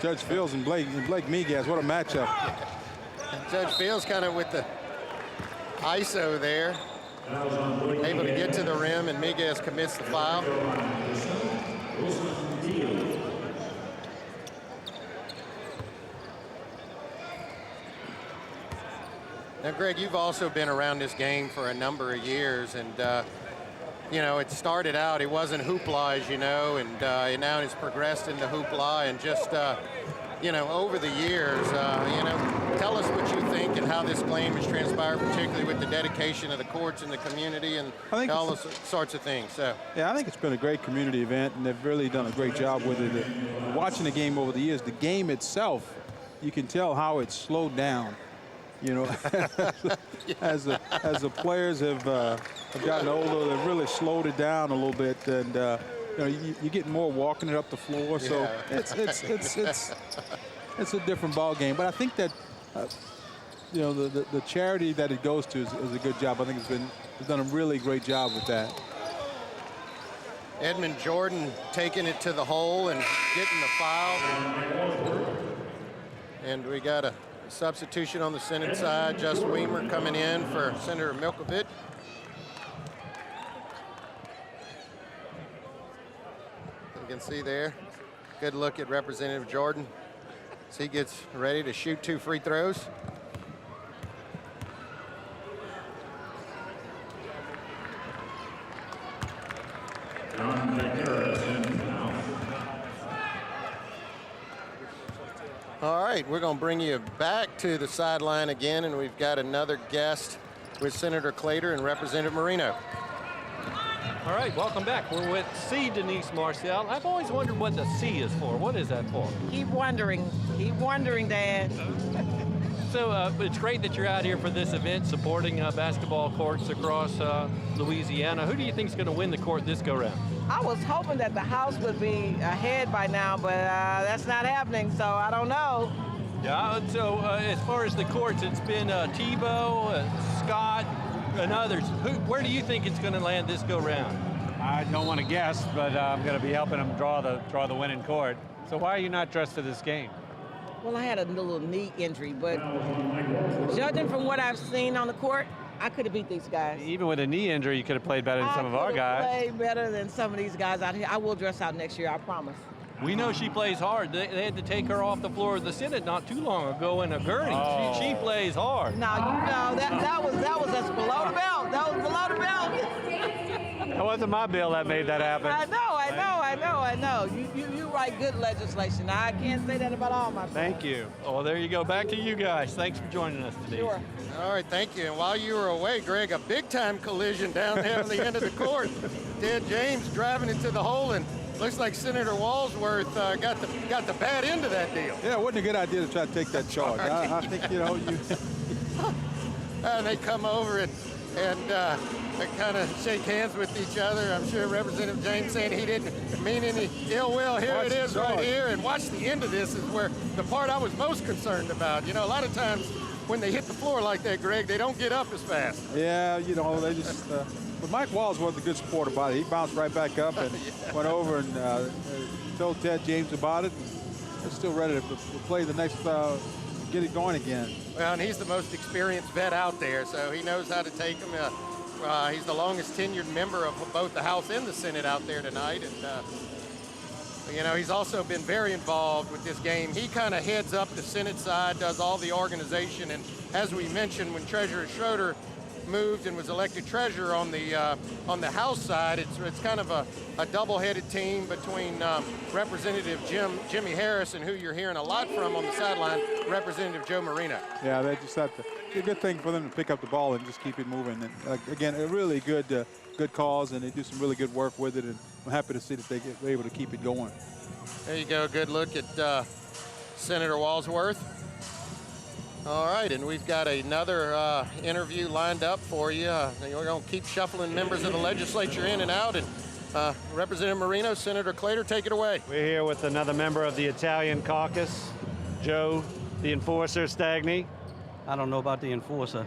Judge Fields and Blake Miguez, what a matchup. Judge Fields kind of with the ISO there, able to get to the rim, and Miguez commits the foul. Now, Greg, you've also been around this game for a number of years, and you know, it started out, it wasn't HoopLA, as you know, and now it's progressed into HoopLA, and just, over the years. Tell us what you think and how this game has transpired, particularly with the dedication of the courts and the community and all those sorts of things. So. Yeah, I think it's been a great community event, and they've really done a great job with it. Watching the game over the years, the game itself, you can tell how it's slowed down. As the players have gotten older, they've really slowed it down a little bit, and you're getting more walking it up the floor. So it's a different ball game. But I think that the charity that it goes to is a good job. I think it's done a really great job with that. Edmund Jordan taking it to the hole and getting the foul. And we got a substitution on the Senate side. Just Weimer coming in for Senator Milkovich. You can see there, good look at Representative Jordan as he gets ready to shoot 2 free throws. All right, we're going to bring you back to the sideline again, and we've got another guest with Senator Claytor and Representative Marino. All right, welcome back. We're with C. Denise Marcial. I've always wondered what the C is for. What is that for? Keep wondering, Dad. So it's great that you're out here for this event, supporting basketball courts across Louisiana. Who do you think is going to win the court this go-round? I was hoping that the House would be ahead by now, but that's not happening, so I don't know. Yeah, so as far as the courts, it's been Tebow, Scott, and others. Where do you think it's going to land this go-round? I don't want to guess, but I'm going to be helping them draw the winning court. So why are you not dressed for this game? Well, I had a little knee injury, but judging from what I've seen on the court, I could have beat these guys. Even with a knee injury, you could have played better than some of our guys. I played better than some of these guys out here. I will dress out next year, I promise. We know she plays hard. They had to take her off the floor of the Senate not too long ago in a gurney. Oh. She plays hard. Now, that was just below the belt. That was below the belt. That wasn't my bill that made that happen. I know. You write good legislation. I can't say that about all my friends. Thank you. Oh, there you go. Back to you guys. Thanks for joining us today. Sure. All right, thank you. And while you were away, Greg, a big-time collision down there on the end of the court. Ted James driving into the hole, and looks like Senator Walsworth got the bad end of that deal. Yeah, it wasn't a good idea to try to take that charge. I think, And they come over and they kind of shake hands with each other. I'm sure Representative James saying he didn't mean any ill will. Here it is right here. And watch the end of this is where the part I was most concerned about. A lot of times when they hit the floor like that, Greg, they don't get up as fast. Yeah, they just... But Mike Walls was a good sport about it. He bounced right back up and went over and told Ted James about it. They're still ready to play the next, get it going again. Well, and he's the most experienced vet out there, so he knows how to take them. He's the longest tenured member of both the House and the Senate out there tonight. And, he's also been very involved with this game. He kind of heads up the Senate side, does all the organization. And as we mentioned, when Treasurer Schroeder moved and was elected treasurer on the House side, it's kind of a double-headed team between Representative Jimmy Harris and who you're hearing a lot from on the sideline, Representative Joe Marino. Yeah, they just have to. It's a good thing for them to pick up the ball and just keep it moving. And again, a really good cause, and they do some really good work with it. And I'm happy to see that they're able to keep it going. There you go. Good look at Senator Walsworth. All right, and we've got another interview lined up for you. We're going to keep shuffling members of the legislature in and out. And Representative Marino, Senator Claytor, take it away. We're here with another member of the Italian caucus, Joe, the enforcer, Stagny. I don't know about the enforcer.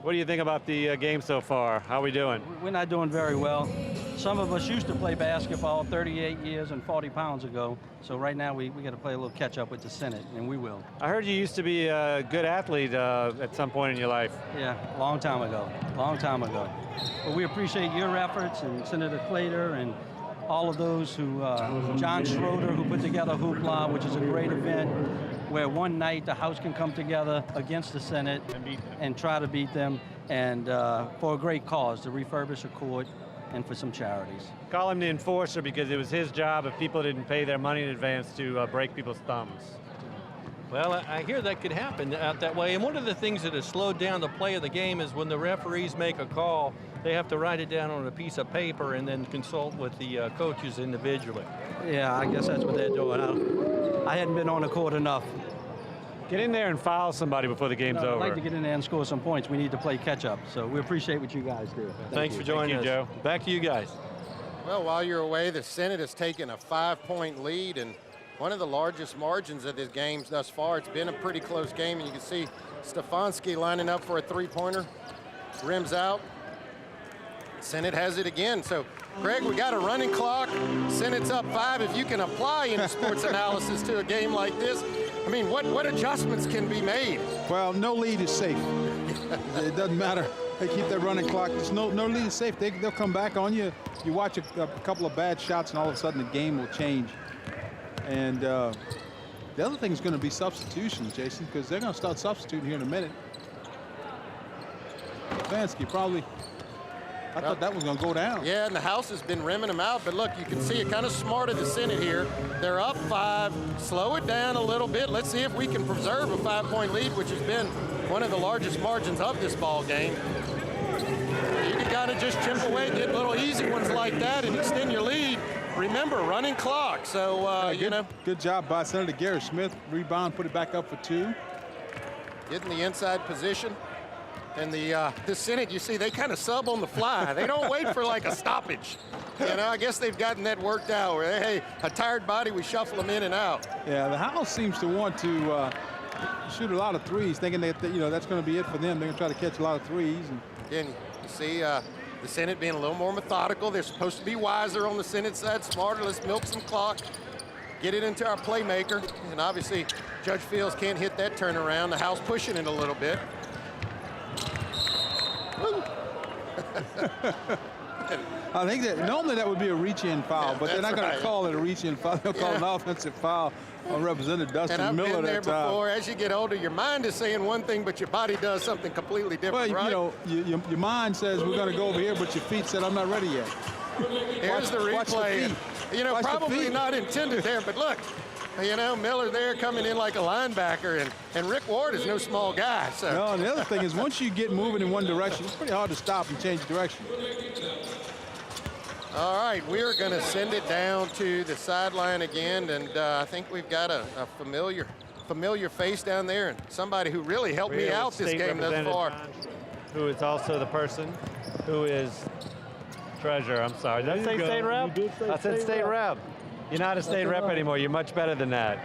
What do you think about the game so far? How are we doing? We're not doing very well. Some of us used to play basketball 38 years and 40 pounds ago. So right now we got to play a little catch up with the Senate, and we will. I heard you used to be a good athlete at some point in your life. Yeah, long time ago. But we appreciate your efforts and Senator Claytor and all of those who, John Schroeder, who put together HoopLA, which is a great event where one night the House can come together against the Senate and try to beat them, and for a great cause, to refurbish a court and for some charities. Call him the enforcer because it was his job if people didn't pay their money in advance to break people's thumbs. Well, I hear that could happen out that way. And one of the things that has slowed down the play of the game is when the referees make a call, they have to write it down on a piece of paper and then consult with the coaches individually. Yeah, I guess that's what they're doing. I hadn't been on the court enough. Get in there and foul somebody before the game's over. I'd like to get in there and score some points. We need to play catch up. So we appreciate what you guys do. Thanks for joining us. Joe. Back to you guys. Well, while you're away, the Senate has taken a 5-point lead and one of the largest margins of this game thus far. It's been a pretty close game, and you can see Stefanski lining up for a three-pointer. Rims out. Senate has it again. So, Greg, we got a running clock. Senate's up 5. If you can apply any sports analysis to a game like this, I mean, what adjustments can be made? Well, no lead is safe. It doesn't matter. They keep that running clock. There's no lead is safe. They'll come back on you. You watch a couple of bad shots, and all of a sudden the game will change. And the other thing is going to be substitutions, Jason, because they're going to start substituting here in a minute. Stefanski probably, I thought that was going to go down. Yeah, and the house has been rimming them out, but look, you can see it kind of smart of the Senate here. They're up 5, slow it down a little bit. Let's see if we can preserve a 5-point lead, which has been one of the largest margins of this ball game. You can kind of just chip away, get little easy ones like that and extend your lead. Remember, running clock, so, you know. Good job by Senator Garrett Smith. Rebound, put it back up for 2. Getting the inside position. And the Senate, you see, they kind of sub on the fly. They don't wait for like a stoppage. You know, I guess they've gotten that worked out where, hey, a tired body, we shuffle them in and out. Yeah, the house seems to want to shoot a lot of threes, thinking that, you know, that's going to be it for them. They're going to try to catch a lot of threes. And again, you see the Senate being a little more methodical. They're supposed to be wiser on the Senate side, smarter. Let's milk some clock, get it into our playmaker. And obviously, Judge Fields can't hit that turnaround. The house pushing it a little bit. I think that normally that would be a reach-in foul, but they're not going to call it a reach-in foul. They'll call it an offensive foul on Representative Dustin Miller. And I've been there that before. As you get older, your mind is saying one thing, but your body does something completely different, well, right? You know, your mind says we're going to go over here, but your feet said I'm not ready yet. Here's the replay. You know, probably not intended there, but look. You know, Miller there coming in like a linebacker, and Rick Ward is no small guy. So. No, and the other thing is once you get moving in one direction, it's pretty hard to stop and change direction. All right, we're going to send it down to the sideline again, and I think we've got a familiar face down there, and somebody who really helped me out this game thus far. Who is also the person who is treasurer. I'm sorry. Did I say state rep? I said state rep. You're not a state rep anymore. You're much better than that.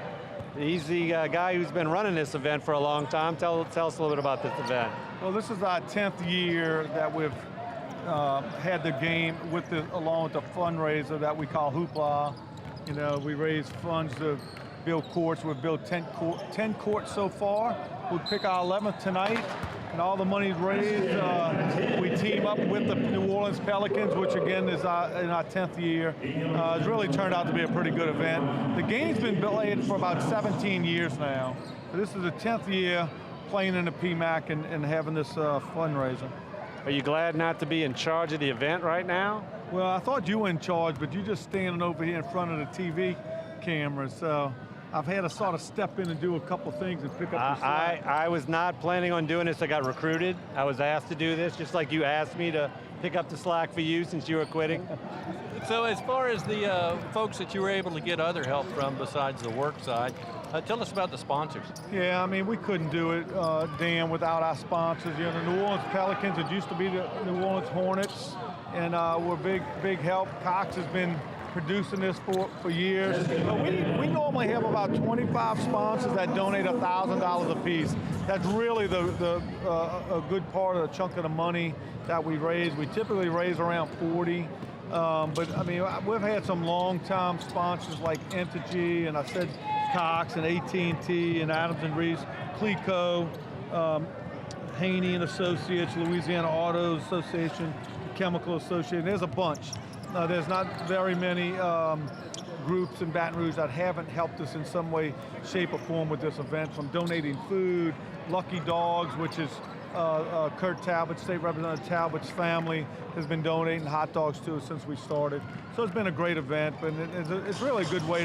He's the guy who's been running this event for a long time. Tell us a little bit about this event. Well, this is our 10th year that we've had the game along with the fundraiser that we call HoopLA. You know, we raise funds to build courts. We've built 10 courts so far. We'll pick our 11th tonight. And all the money's raised, we team up with the New Orleans Pelicans, which again is in our 10th year. It's really turned out to be a pretty good event. The game's been played for about 17 years now. So this is the 10th year playing in the PMAC and having this fundraiser. Are you glad not to be in charge of the event right now? Well, I thought you were in charge, but you're just standing over here in front of the TV cameras. So I've had to sort of step in and do a couple things and pick up the slack. I was not planning on doing this. I got recruited. I was asked to do this, just like you asked me to pick up the slack for you since you were quitting. So as far as the folks that you were able to get other help from besides the work side, tell us about the sponsors. Yeah, I mean, we couldn't do it, Dan, without our sponsors. You know, the New Orleans Pelicans, it used to be the New Orleans Hornets, and we're big help. Cox has been producing this for years. But we normally have about 25 sponsors that donate $1,000 a piece. That's really a good part of the chunk of the money that we raise. We typically raise around 40. But I mean, we've had some long-time sponsors like Entergy, and I said Cox and AT&T and Adams and Reese, Cleco, Haney and Associates, Louisiana Auto Association, Chemical Association. There's a bunch. There's not very many groups in Baton Rouge that haven't helped us in some way, shape, or form with this event, from donating food, Lucky Dogs, which is Kurt Talbot, State Representative Talbot's family has been donating hot dogs to us since we started. So it's been a great event, but it's really a good way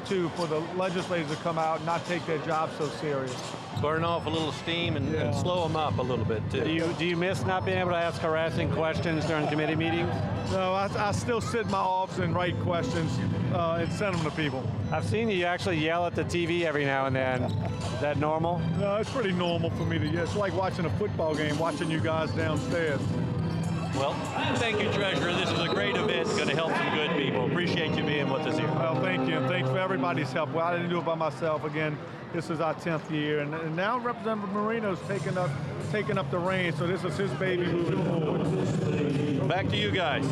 for the legislators to come out and not take their job so serious. Burn off a little steam and slow them up a little bit, too. Do you miss not being able to ask harassing questions during committee meetings? No, I still sit in my office and write questions and send them to people. I've seen you actually yell at the TV every now and then. Is that normal? No, it's pretty normal for me to yell. It's like watching a football game, watching you guys downstairs. Well, thank you, Treasurer. This is a great event. It's going to help some good people. Appreciate you being with us here. Well, thank you, and thanks for everybody's help. Well, I didn't do it by myself. Again, this is our 10th year, and now Representative Marino's taking up the reins, so this is his baby moving forward. Back to you guys.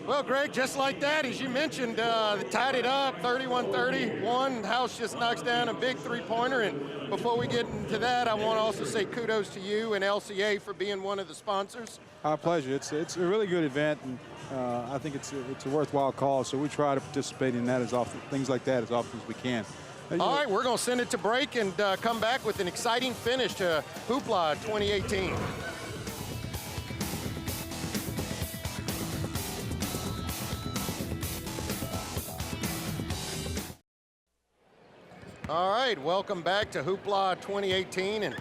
Well, Greg, just like that, as you mentioned, they tied it up, 31-31. House just knocks down a big three-pointer. And before we get into that, I want to also say kudos to you and LCA for being one of the sponsors. Our pleasure. It's a really good event, and I think it's a worthwhile cause. So we try to participate in that things like that as often as we can. All right, we're going to send it to break and come back with an exciting finish to HoopLA 2018. All right, welcome back to HoopLA 2018 and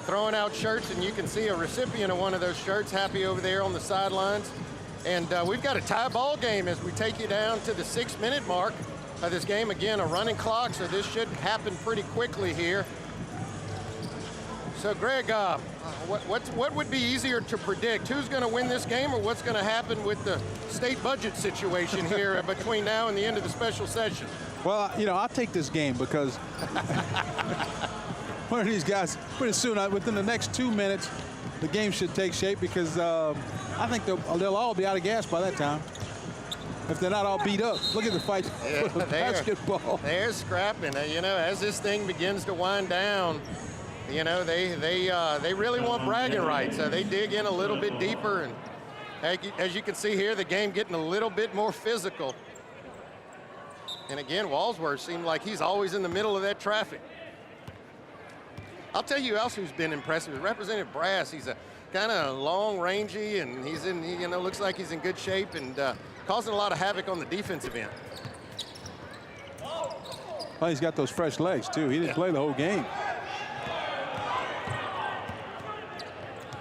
throwing out shirts, and you can see a recipient of one of those shirts, happy over there on the sidelines. And we've got a tie ball game as we take you down to the 6-minute mark of this game. Again, a running clock, so this should happen pretty quickly here. So Greg, what would be easier to predict? Who's going to win this game, or what's going to happen with the state budget situation here between now and the end of the special session? Well, I'll take this game because one of these guys, pretty soon, within the next 2 minutes, the game should take shape because I think they'll all be out of gas by that time. If they're not all beat up. Look at the fight for the basketball. They're scrapping. As this thing begins to wind down, they really want bragging rights. They dig in a little bit deeper, and as you can see here, the game getting a little bit more physical. And again, Walsworth seemed like he's always in the middle of that traffic. I'll tell you else who's been impressive is Representative Brass. He's a kind of long, rangy, and he's looks like he's in good shape and causing a lot of havoc on the defensive end. Well, he's got those fresh legs too. He didn't play the whole game.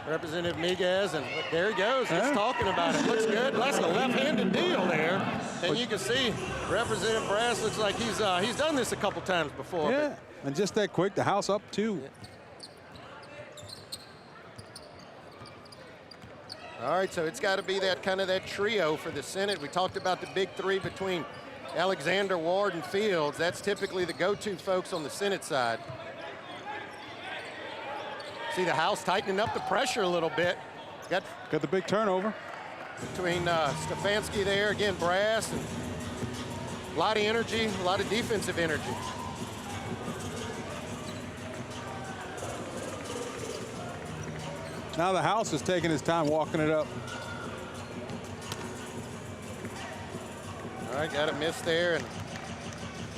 Representative Miguez, and there he goes. He's talking about it. Looks good. That's a left-handed deal there. And you can see Representative Brass looks like he's done this a couple times before. Yeah, and just that quick, the house up too. Yeah. All right, so it's got to be that kind of that trio for the Senate. We talked about the big three between Alexander, Ward, and Fields. That's typically the go-to folks on the Senate side. See the House tightening up the pressure a little bit. Got the big turnover. Between Stefanski there, again, Brass, and a lot of energy, a lot of defensive energy. Now the House is taking his time walking it up. All right, got a miss there. And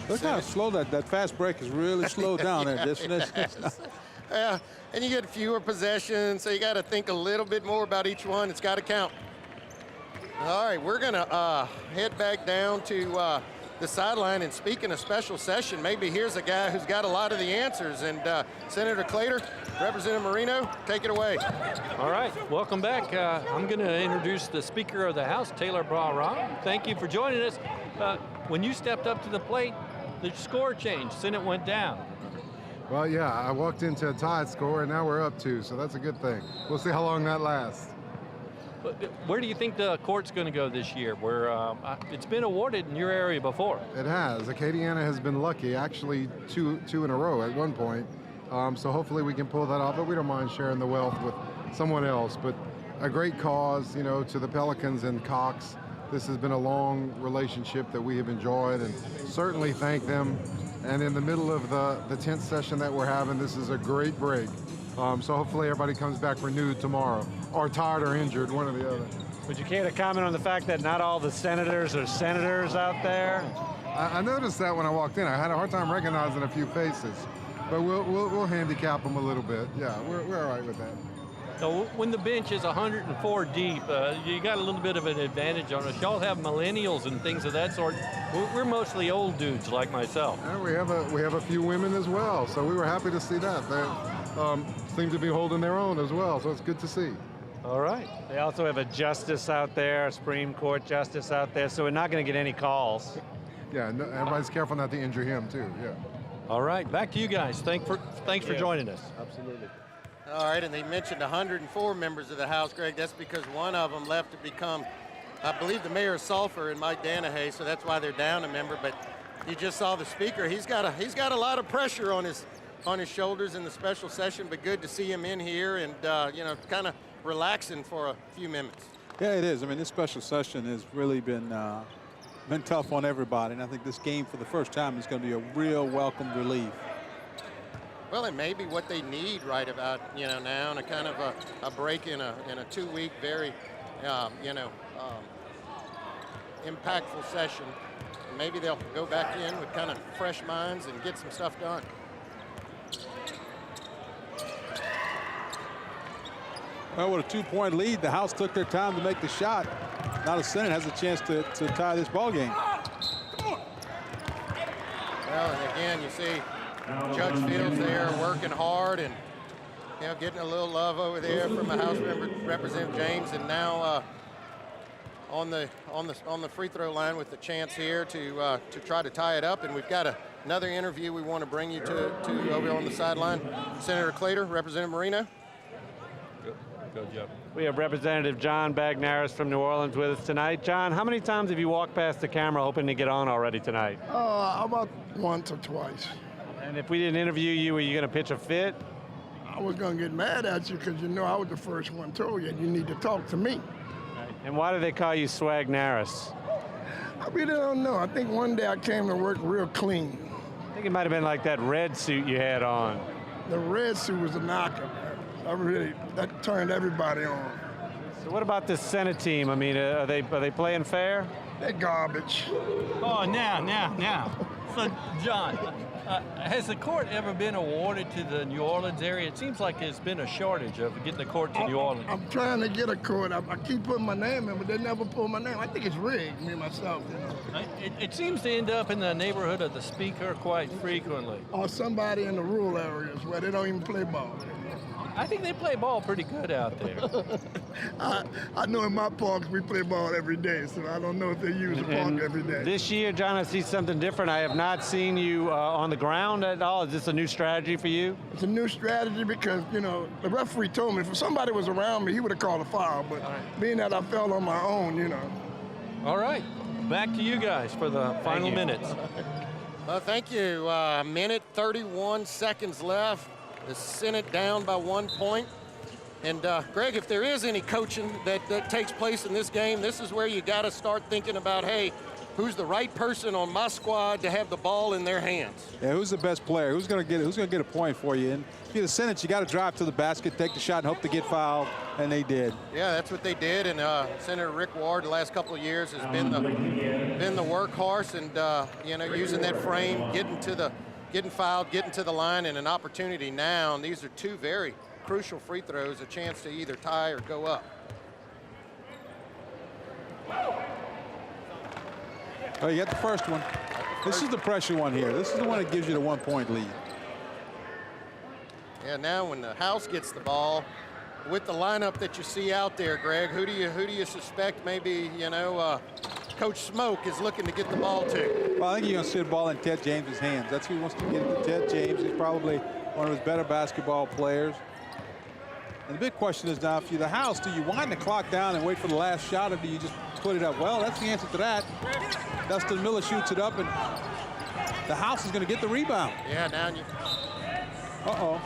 look how slow that fast break is really slowed down there. Yeah, and you get fewer possessions, so you got to think a little bit more about each one. It's got to count. All right, we're going to head back down to the sideline. And speaking of special session, maybe here's a guy who's got a lot of the answers. And Senator Claytor, Representative Marino, take it away. All right, welcome back. I'm going to introduce the Speaker of the House, Taylor Bra-Ram. Thank you for joining us. When you stepped up to the plate, the score changed. Senate went down. Well, yeah, I walked into a tied score, and now we're up 2, so that's a good thing. We'll see how long that lasts. Where do you think the court's going to go this year? Where it's been awarded in your area before. It has. Acadiana has been lucky, actually two in a row at one point. So hopefully we can pull that off, but we don't mind sharing the wealth with someone else. But a great cause, to the Pelicans and Cox. This has been a long relationship that we have enjoyed, and certainly thank them. And in the middle of the 10th session that we're having, this is a great break. So hopefully everybody comes back renewed tomorrow, or tired or injured, one or the other. Would you care to comment on the fact that not all the senators are senators out there? I noticed that when I walked in. I had a hard time recognizing a few faces, but we'll handicap them a little bit. Yeah, we're all right with that. So when the bench is 104 deep, you got a little bit of an advantage on us. Y'all have millennials and things of that sort. We're mostly old dudes like myself. And we have a few women as well, so we were happy to see that. They seem to be holding their own as well, so it's good to see. All right. They also have a justice out there, a Supreme Court justice out there, so we're not going to get any calls. Yeah, no, everybody's careful not to injure him too. Yeah. All right, back to you guys. Thanks for joining us. Absolutely. All right, and they mentioned 104 members of the House, Greg. That's because one of them left to become, I believe, the mayor of Sulphur and Mike Danahay, so that's why they're down a member. But you just saw the speaker. He's got a lot of pressure on his shoulders in the special session, but good to see him in here and kind of relaxing for a few minutes. Yeah, it is. I mean, this special session has really been tough on everybody, and I think this game for the first time is going to be a real welcome relief. Well, it may be what they need right about now, and a kind of a break in a 2-week very impactful session. And maybe they'll go back in with kind of fresh minds and get some stuff done. Well, with a 2-point lead, the House took their time to make the shot. Now the Senate has a chance to tie this ball game. Well, and again, you see Judge Fields there working hard and getting a little love over there from the House member, Representative James, and now on the free throw line with the chance here to try to tie it up. And we've got another interview we want to bring you to over on the sideline. Senator Claytor, Representative Marino. Good job. We have Representative John Bagnaris from New Orleans with us tonight. John, how many times have you walked past the camera hoping to get on already tonight? About once or twice. And if we didn't interview you, were you going to pitch a fit? I was going to get mad at you because I was the first one told you need to talk to me. And why do they call you Swagnaris? I really don't know. I think one day I came to work real clean. I think it might have been like that red suit you had on. The red suit was a knocker. That turned everybody on. So what about this Senate team? I mean, are they playing fair? They're garbage. Oh, now. So, John, has the court ever been awarded to the New Orleans area? It seems like there's been a shortage of getting the court to New Orleans. I'm trying to get a court. I keep putting my name in, but they never pull my name. I think it's rigged, me myself. It seems to end up in the neighborhood of the speaker quite frequently. Or somebody in the rural areas where they don't even play ball. I think they play ball pretty good out there. I know in my parks we play ball every day, so I don't know if they use the park every day. This year, John, I see something different. I have not seen you on the ground at all. Is this a new strategy for you? It's a new strategy because, the referee told me if somebody was around me, he would have called a foul, but being that I fell on my own, All right, back to you guys for the final minutes. Well, thank you. Minute 31 seconds left. The Senate down by 1 point. And Greg, if there is any coaching that takes place in this game, this is where you got to start thinking about, hey, who's the right person on my squad to have the ball in their hands? Yeah, who's the best player? Who's going to get a point for you? And if you're the Senate, you got to drive to the basket, take the shot, and hope to get fouled. And they did. Yeah, that's what they did. And Senator Rick Ward, the last couple of years, has been the workhorse, and using that frame, getting fouled, getting to the line, and an opportunity now. And these are two very crucial free throws, a chance to either tie or go up. Oh, you got the first one. This is the pressure one here. This is the one that gives you the 1 point lead. Yeah, now when the House gets the ball, with the lineup that you see out there, Greg, who do you suspect maybe, Coach Smoke is looking to get the ball to? Well, I think you're going to see the ball in Ted James's hands. That's who he wants to get it to. Ted James is probably one of his better basketball players. And the big question is now, if you're the House, do you wind the clock down and wait for the last shot, or do you just put it up? Well, that's the answer to that. Dustin Miller shoots it up, and the House is going to get the rebound. Yeah, down you. Uh-oh.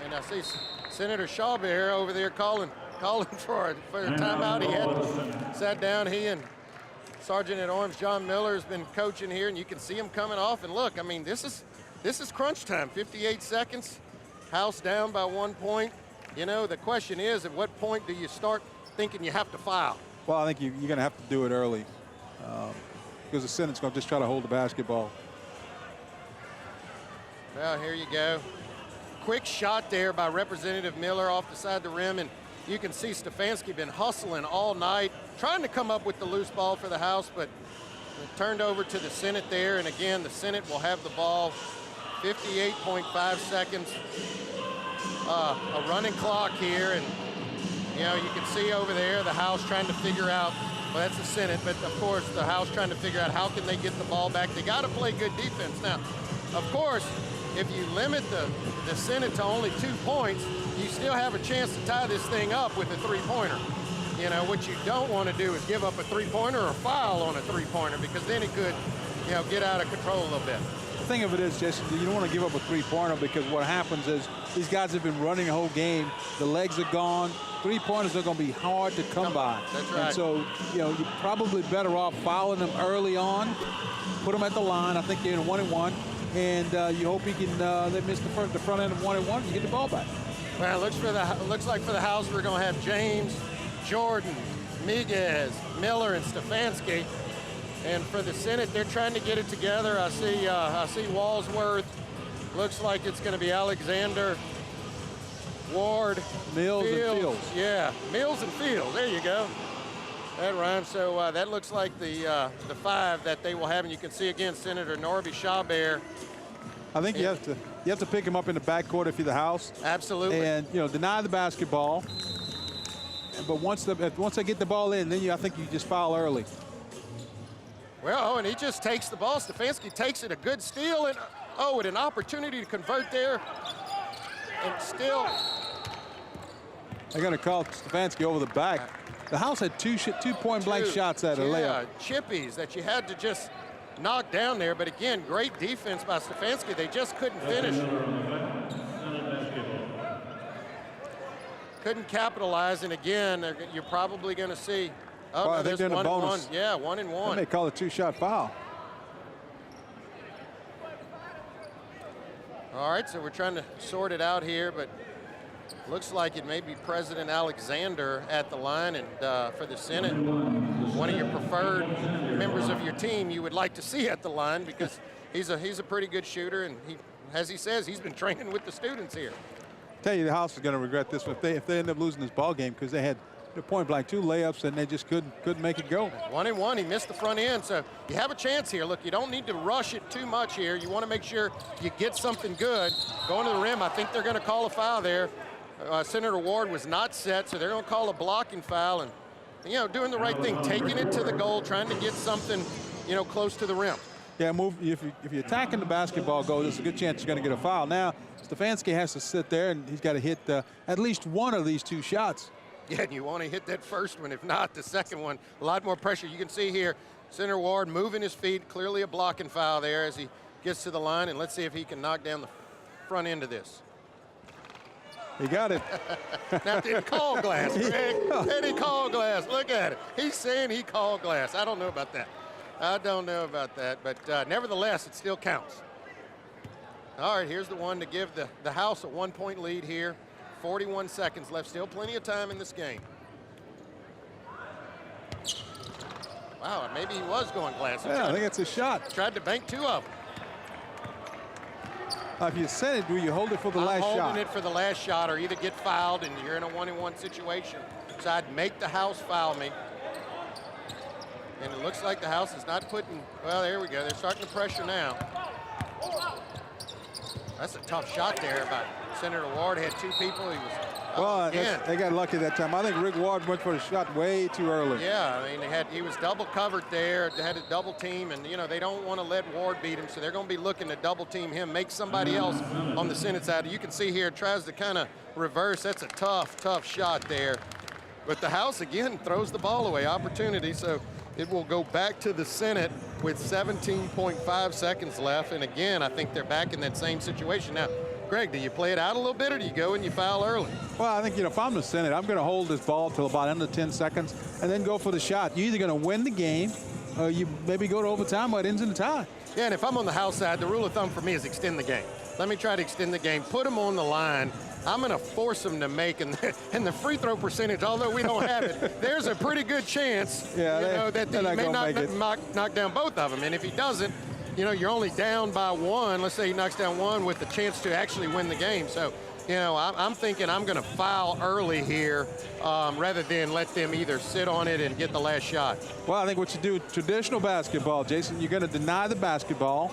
And I see Senator Shawbear over there calling for a timeout. He had sat down. He and Sergeant at Arms John Miller has been coaching here, and you can see him coming off. And look, I mean, this is crunch time. 58 seconds. House down by 1 point. The question is, at what point do you start thinking you have to foul? Well, I think you're going to have to do it early because the Senate's going to just try to hold the basketball. Well, here you go. quick shot there by Representative Miller off the side of the rim, and you can see Stefanski been hustling all night, trying to come up with the loose ball for the House, but it turned over to the Senate there, and again, the Senate will have the ball. 58.5 seconds. A running clock here, and you know, you can see over there the House trying to figure out, well, that's the Senate, but of course the House trying to figure out how can they get the ball back. They got to play good defense. Now, of course, if you limit the Senate to only 2 points, you still have a chance to tie this thing up with a three-pointer. You know, what you don't want to do is give up a three-pointer or foul on a three-pointer, because then it could, you know, get out of control a little bit. The thing of it is, Jason, you don't want to give up a three-pointer, because what happens is these guys have been running the whole game. The legs are gone. Three-pointers are going to be hard to come by. That's right. And so, you know, you're probably better off fouling them early on, put them at the line. I think they're in a 1-and-1, and you hope you can. They miss the front end of 1-and-1, you get the ball back. Well, looks like for the House we're going to have James, Jordan, Miguez, Miller, and Stefanski. And for the Senate, they're trying to get it together. I see Walsworth. Looks like it's going to be Alexander, Ward, Mills, and Fields. Yeah, Mills and Fields. There you go. That rhymes. So that looks like the 5 that they will have. And you can see again Senator Norby Chabert. I think you have to pick him up in the backcourt if you're the House. Absolutely. And you know, deny the basketball. But once they get the ball in, then I think you just foul early. Well, and he just takes the ball. Stefanski takes it, a good steal, and with an opportunity to convert there. And still. They're going to call Stefanski over the back. The House had two point-blank shots at a layup. Yeah, chippies that you had to just knock down there. But again, great defense by Stefanski. They just couldn't finish. Couldn't capitalize, and again, you're probably going to see. Oh, I no, think they're in a bonus. Yeah, 1-and-1. They may call a 2-shot foul. All right, so we're trying to sort it out here, but looks like it may be President Alexander at the line, and for the Senate, one of your preferred members of your team you would like to see at the line, because he's a pretty good shooter, and he, as he says, he's been training with the students here. Tell you, the House is going to regret this one if they end up losing this ball game, because they had point blank 2 layups and they just couldn't make it go. 1-and-1, he missed the front end, so you have a chance here. Look, you don't need to rush it too much here. You want to make sure you get something good. Going to the rim, I think they're going to call a foul there. Senator Ward was not set, so they're going to call a blocking foul, and you know, doing the right thing, taking it to the goal, trying to get something, you know, close to the rim. Yeah, if you're attacking the basketball goal, there's a good chance you're going to get a foul. Now, Stefanski has to sit there, and he's got to hit at least one of these 2 shots. Yeah, and you want to hit that first one. If not, the second one, a lot more pressure. You can see here, Senator Ward moving his feet, clearly a blocking foul there as he gets to the line, and let's see if he can knock down the front end of this. He got it. Now, didn't call glass, Greg. Didn't call glass. Look at it. He's saying he called glass. I don't know about that. I don't know about that, but nevertheless, it still counts. All right, here's the one to give the House a 1-point lead here. 41 seconds left, still plenty of time in this game. Wow, maybe he was going glass. Yeah, I think it's a shot. Tried to bank 2 of them. If you set it, do you hold it for the last shot? I'm holding it for the last shot, or either get fouled and you're in a 1-and-1 situation. So I'd make the House foul me. And it looks like the House is not putting, well, there we go. They're starting to pressure now. That's a tough shot there by Senator Ward. Had 2 people. He was well, they got lucky that time. I think Rick Ward went for the shot way too early. Yeah, I mean, he was double covered there. They had a double team, and you know they don't want to let Ward beat him, so they're going to be looking to double team him, make somebody else on the Senate side. You can see here, tries to kind of reverse. That's a tough shot there. But the House again throws the ball away, opportunity. So it will go back to the Senate with 17.5 seconds left. And again, I think they're back in that same situation. Now, Greg, do you play it out a little bit, or do you go and you foul early? Well, I think, you know, if I'm the Senate, I'm going to hold this ball till about under 10 seconds and then go for the shot. You're either going to win the game, or you maybe go to overtime, or it ends in a tie. Yeah, and if I'm on the House side, the rule of thumb for me is extend the game. Let me try to extend the game, put them on the line. I'm going to force them to make, and the free throw percentage, although we don't have it, there's a pretty good chance that he may not knock down both of them. And if he doesn't, you know, you're only down by one. Let's say he knocks down one with the chance to actually win the game. So, you know, I'm thinking I'm going to foul early here rather than let them either sit on it and get the last shot. Well, I think what you do traditional basketball, Jason, you're going to deny the basketball,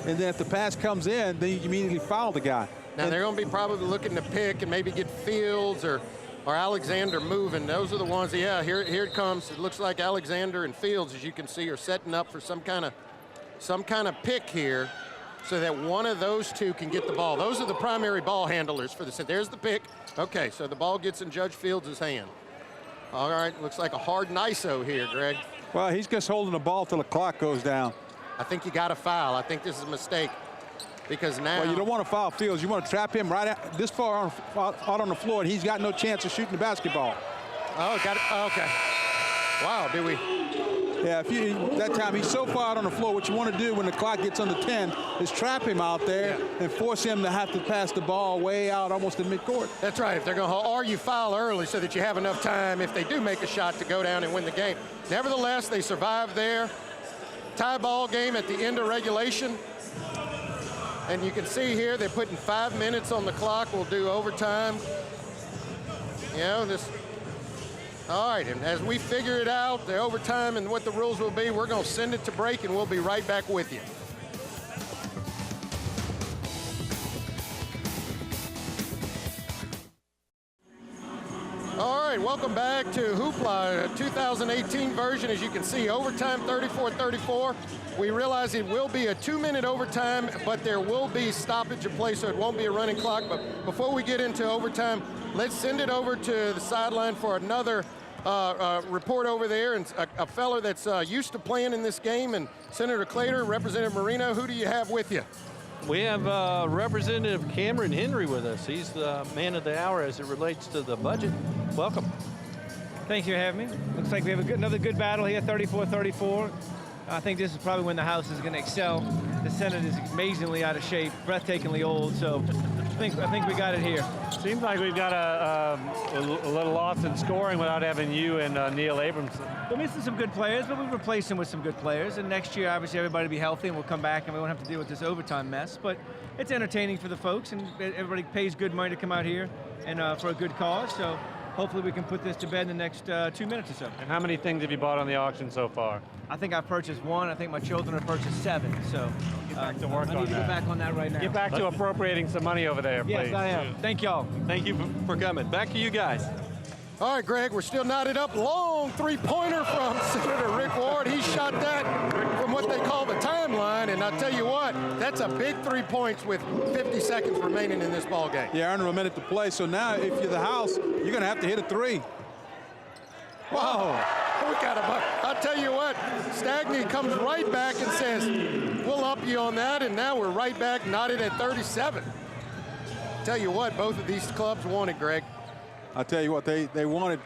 and then if the pass comes in, then you immediately foul the guy. Now, they're going to be probably looking to pick and maybe get Fields or Alexander moving. Those are the ones, yeah, here it comes. It looks like Alexander and Fields, as you can see, are setting up for some kind of pick here so that one of those two can get the ball. Those are the primary ball handlers for the set. There's the pick. Okay, so the ball gets in Judge Fields' hand. All right, looks like a hard ISO here, Greg. Well, he's just holding the ball till the clock goes down. I think you got to foul. I think this is a mistake. Because now, well, you don't want to foul Fields. You want to trap him right out, this far out on the floor, and he's got no chance of shooting the basketball. Oh, got it. Oh, okay. Wow, do we? Yeah, that time he's so far out on the floor, what you want to do when the clock gets under 10 is trap him out there and force him to have to pass the ball way out almost in midcourt. That's right. If they're going to, or you foul early so that you have enough time if they do make a shot to go down and win the game. Nevertheless, they survived there. Tie ball game at the end of regulation. And you can see here they're putting 5 minutes on the clock. We'll do overtime. You know, this. All right, and as we figure it out, the overtime and what the rules will be, we're going to send it to break, and we'll be right back with you. All right, welcome back to HoopLA 2018 version. As you can see, overtime 34-34. We realize it will be a 2-minute overtime, but there will be stoppage of play, so it won't be a running clock. But before we get into overtime, let's send it over to the sideline for another report over there, and a fellow that's used to playing in this game, and Senator Claytor, Representative Marino, who do you have with you? We have Representative Cameron Henry with us. He's the man of the hour as it relates to the budget. Welcome. Thank you for having me. Looks like we have another good battle here, 34-34. I think this is probably when the House is going to excel. The Senate is amazingly out of shape, breathtakingly old, so I think we got it here. Seems like we've got a little loss in scoring without having you and Neil Abramson. We're missing some good players, but we've replaced them with some good players. And next year, obviously, everybody will be healthy, and we'll come back, and we won't have to deal with this overtime mess. But it's entertaining for the folks, and everybody pays good money to come out here and for a good cause. So hopefully we can put this to bed in the next 2 minutes or so. And how many things have you bought on the auction so far? I think I've purchased one. I think my children have purchased 7. So get back to work on that. I need to get back on that right now. Get back to appropriating some money over there, please. Yes, I am. Thank y'all. Thank you for coming. Back to you guys. All right, Greg, we're still knotted up. Long three-pointer from Senator Rick Ward. He shot that from what they call the timeline, and I'll tell you what, that's a big 3 points with 50 seconds remaining in this ball game. Yeah, under a minute to play. So now, if you're the House, you're going to have to hit a 3. Wow. We got him. I'll tell you what, Stagney comes right back and says, we'll up you on that, and now we're right back knotted at 37. Tell you what, both of these clubs wanted, Greg. I'll tell you what, they wanted,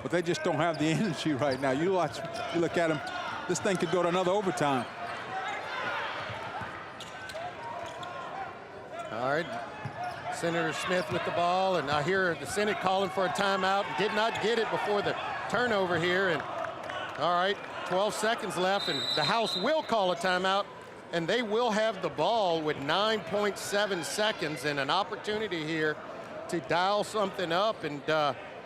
but they just don't have the energy right now. You look at them, this thing could go to another overtime. All right, Senator Smith with the ball, and I hear the Senate calling for a timeout. Did not get it before the turnover here, and all right, 12 seconds left, and the House will call a timeout, and they will have the ball with 9.7 seconds and an opportunity here to dial something up and,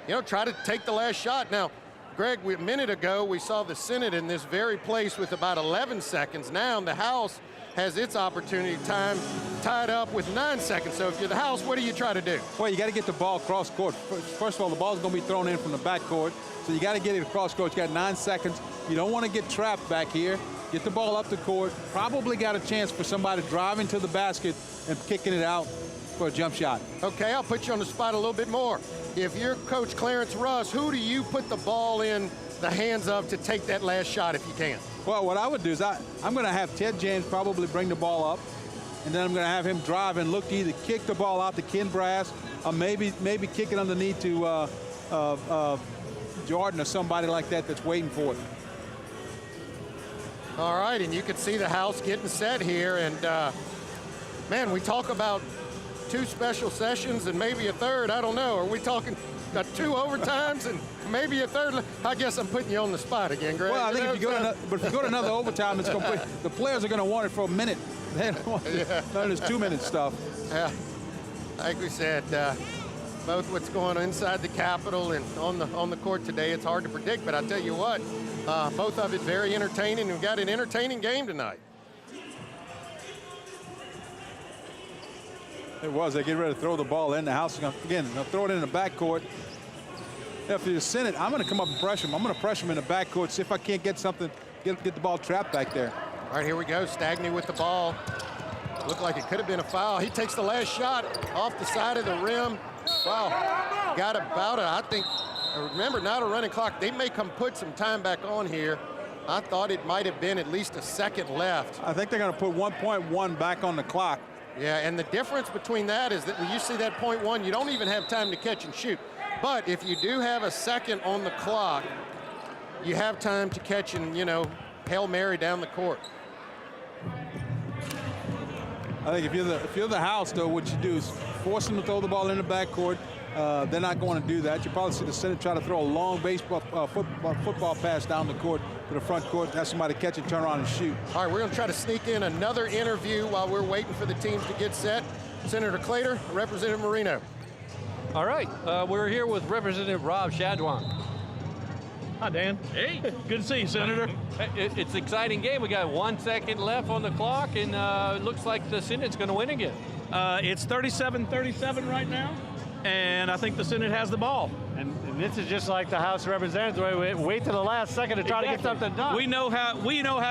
you know, try to take the last shot. Now, Greg, a minute ago, we saw the Senate in this very place with about 11 seconds. Now the House has its opportunity time tied up with 9 seconds. So if you're the House, what do you try to do? Well, you got to get the ball cross court. First of all, the ball's going to be thrown in from the back court. So you got to get it across court. You got 9 seconds. You don't want to get trapped back here. Get the ball up the court. Probably got a chance for somebody driving to the basket and kicking it out for a jump shot. Okay, I'll put you on the spot a little bit more. If you're Coach Clarence Russ, who do you put the ball in the hands of to take that last shot if you can? Well, what I would do is I'm going to have Ted James probably bring the ball up, and then I'm going to have him drive and look to either kick the ball out to Ken Brass or maybe kick it underneath to Jordan or somebody like that that's waiting for it. All right, and you can see the House getting set here, and man, we talk about 2 special sessions and maybe a third. I don't know. Are we talking got 2 overtimes and maybe a third. I guess I'm putting you on the spot again, Greg. Well, I think if you go to another overtime, it's going to the players are going to want it for a minute. They don't want none of this 2-minute stuff. Yeah, like we said, both what's going on inside the Capitol and on the court today, it's hard to predict. But I tell you what, both of it very entertaining. We've got an entertaining game tonight. It was. They get ready to throw the ball in. The House again. They'll throw it in the backcourt. If you send it, I'm going to come up and pressure him. I'm going to pressure him in the backcourt. See if I can't get something. Get the ball trapped back there. All right, here we go. Stagney with the ball. Looked like it could have been a foul. He takes the last shot off the side of the rim. Wow. Got about it. I think. Remember, not a running clock. They may come put some time back on here. I thought it might have been at least a second left. I think they're going to put 1.1 back on the clock. Yeah, and the difference between that is that when you see that .1, you don't even have time to catch and shoot. But if you do have a second on the clock, you have time to catch and, Hail Mary down the court. I think if you're the House, though, what you do is force them to throw the ball in the backcourt. They're not going to do that. You probably see the center try to throw a long football pass down the court to the front court, have somebody catch it, turn around and shoot. All right, we're going to try to sneak in another interview while we're waiting for the teams to get set. Senator Claytor, Representative Marino. All right, we're here with Representative Rob Shadwan. Hi, Dan. Hey. Good to see you, Senator. It's an exciting game. We got 1 second left on the clock, and it looks like the Senate's going to win again. It's 37-37 right now, and I think the Senate has the ball. And this is just like the House of Representatives. Wait to the last second to try to get something done. We know how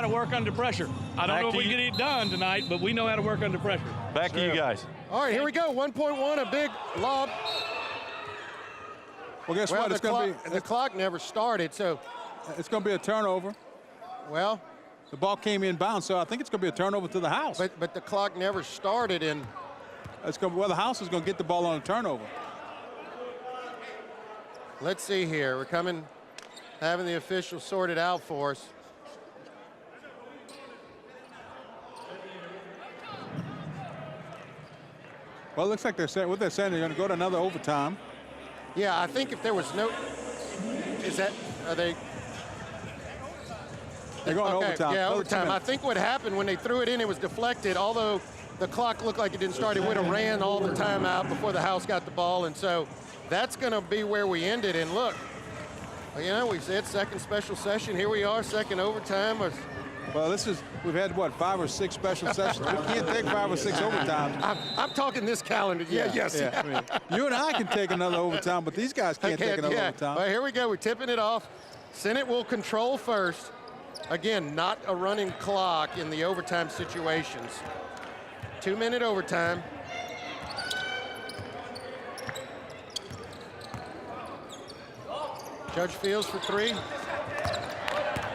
to work under pressure. I don't know if we can get it done tonight, but we know how to work under pressure. Back to you guys. All right, here we go. 1.1, a big lob. Well, guess what? It's going to be the clock never started, so it's going to be a turnover. Well, the ball came inbound, so I think it's going to be a turnover to the House. But the clock never started, and the House is going to get the ball on a turnover. Let's see here. We're having the officials sort it out for us. Well, it looks like they're saying they're going to go to another overtime. Yeah, I think if there was no, They're going overtime. Yeah, overtime. I think what happened when they threw it in, it was deflected. Although the clock looked like it didn't start, it would have ran all the time out before the House got the ball, and so that's going to be where we ended. And look, we said second special session. Here we are, second overtime. Well, we've had, 5 or 6 special sessions. We can't take 5 or 6 overtimes. I'm talking this calendar. Yeah. I mean, you and I can take another overtime, but these guys can't take another overtime. Well, here we go. We're tipping it off. Senate will control first. Again, not a running clock in the overtime situations. 2-minute overtime. Judge Fields for 3.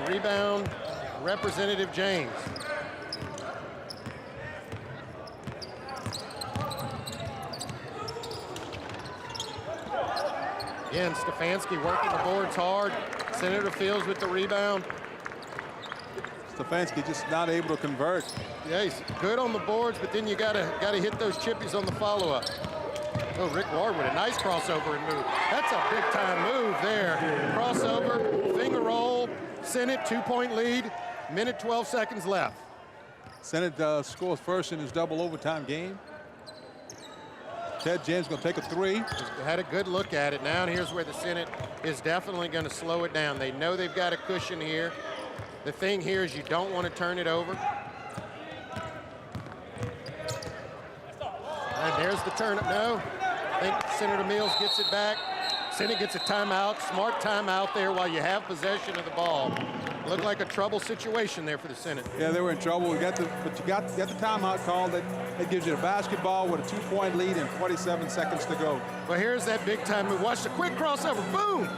Rebound, Representative James. Again, Stefanski working the boards hard. Senator Fields with the rebound. Stefanski just not able to convert. Yeah, he's good on the boards, but then you gotta hit those chippies on the follow-up. Oh, Rick Ward with a nice crossover and move. That's a big-time move there. Crossover, finger roll, Senate 2-point lead, minute 12 seconds left. Senate scores first in his double overtime game. Ted James going to take a 3. Had a good look at it. Now here's where the Senate is definitely going to slow it down. They know they've got a cushion here. The thing here is you don't want to turn it over. And there's the turn. No, I think Senator Mills gets it back. Senate gets a timeout, smart timeout there while you have possession of the ball. Looked like a trouble situation there for the Senate. Yeah, they were in trouble. But you got the timeout call that gives you a basketball with a 2-point lead and 47 seconds to go. Well, here's that big time move. Watch the quick crossover, boom,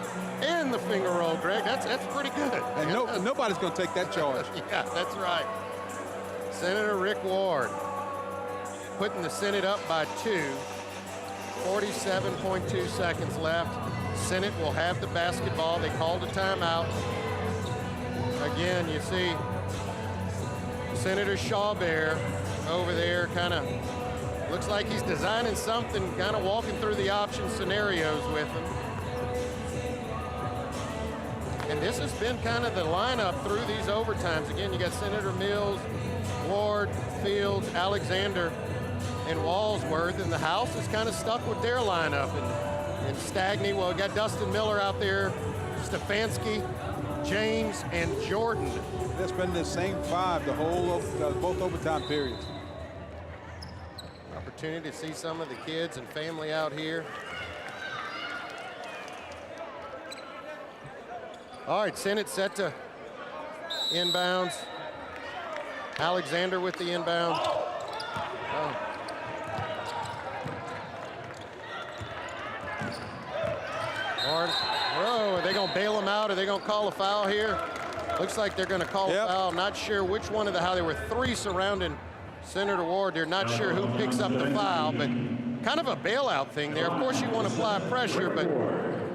and the finger roll, Greg. That's pretty good. And nobody's going to take that charge. Yeah, that's right. Senator Rick Ward putting the Senate up by 2. 47.2 seconds left. Senate will have the basketball. They called a timeout. Again, you see Senator Shawbear over there kind of looks like he's designing something, kind of walking through the option scenarios with them. And this has been kind of the lineup through these overtimes. Again, you got Senator Mills, Ward, Fields, Alexander, and Walsworth, and the House is kind of stuck with their lineup. And Stagney, well, we got Dustin Miller out there, Stefanski, James, and Jordan. It's been the same 5 the whole both overtime periods. Opportunity to see some of the kids and family out here. All right, Senate set to inbounds. Alexander with the inbound. Oh. Are they going to bail him out? Are they going to call a foul here? Looks like they're going to call a foul. Not sure which one of how there were 3 surrounding Senator Ward. They're not sure who picks up the foul, but kind of a bailout thing there. Of course, you want to apply pressure, but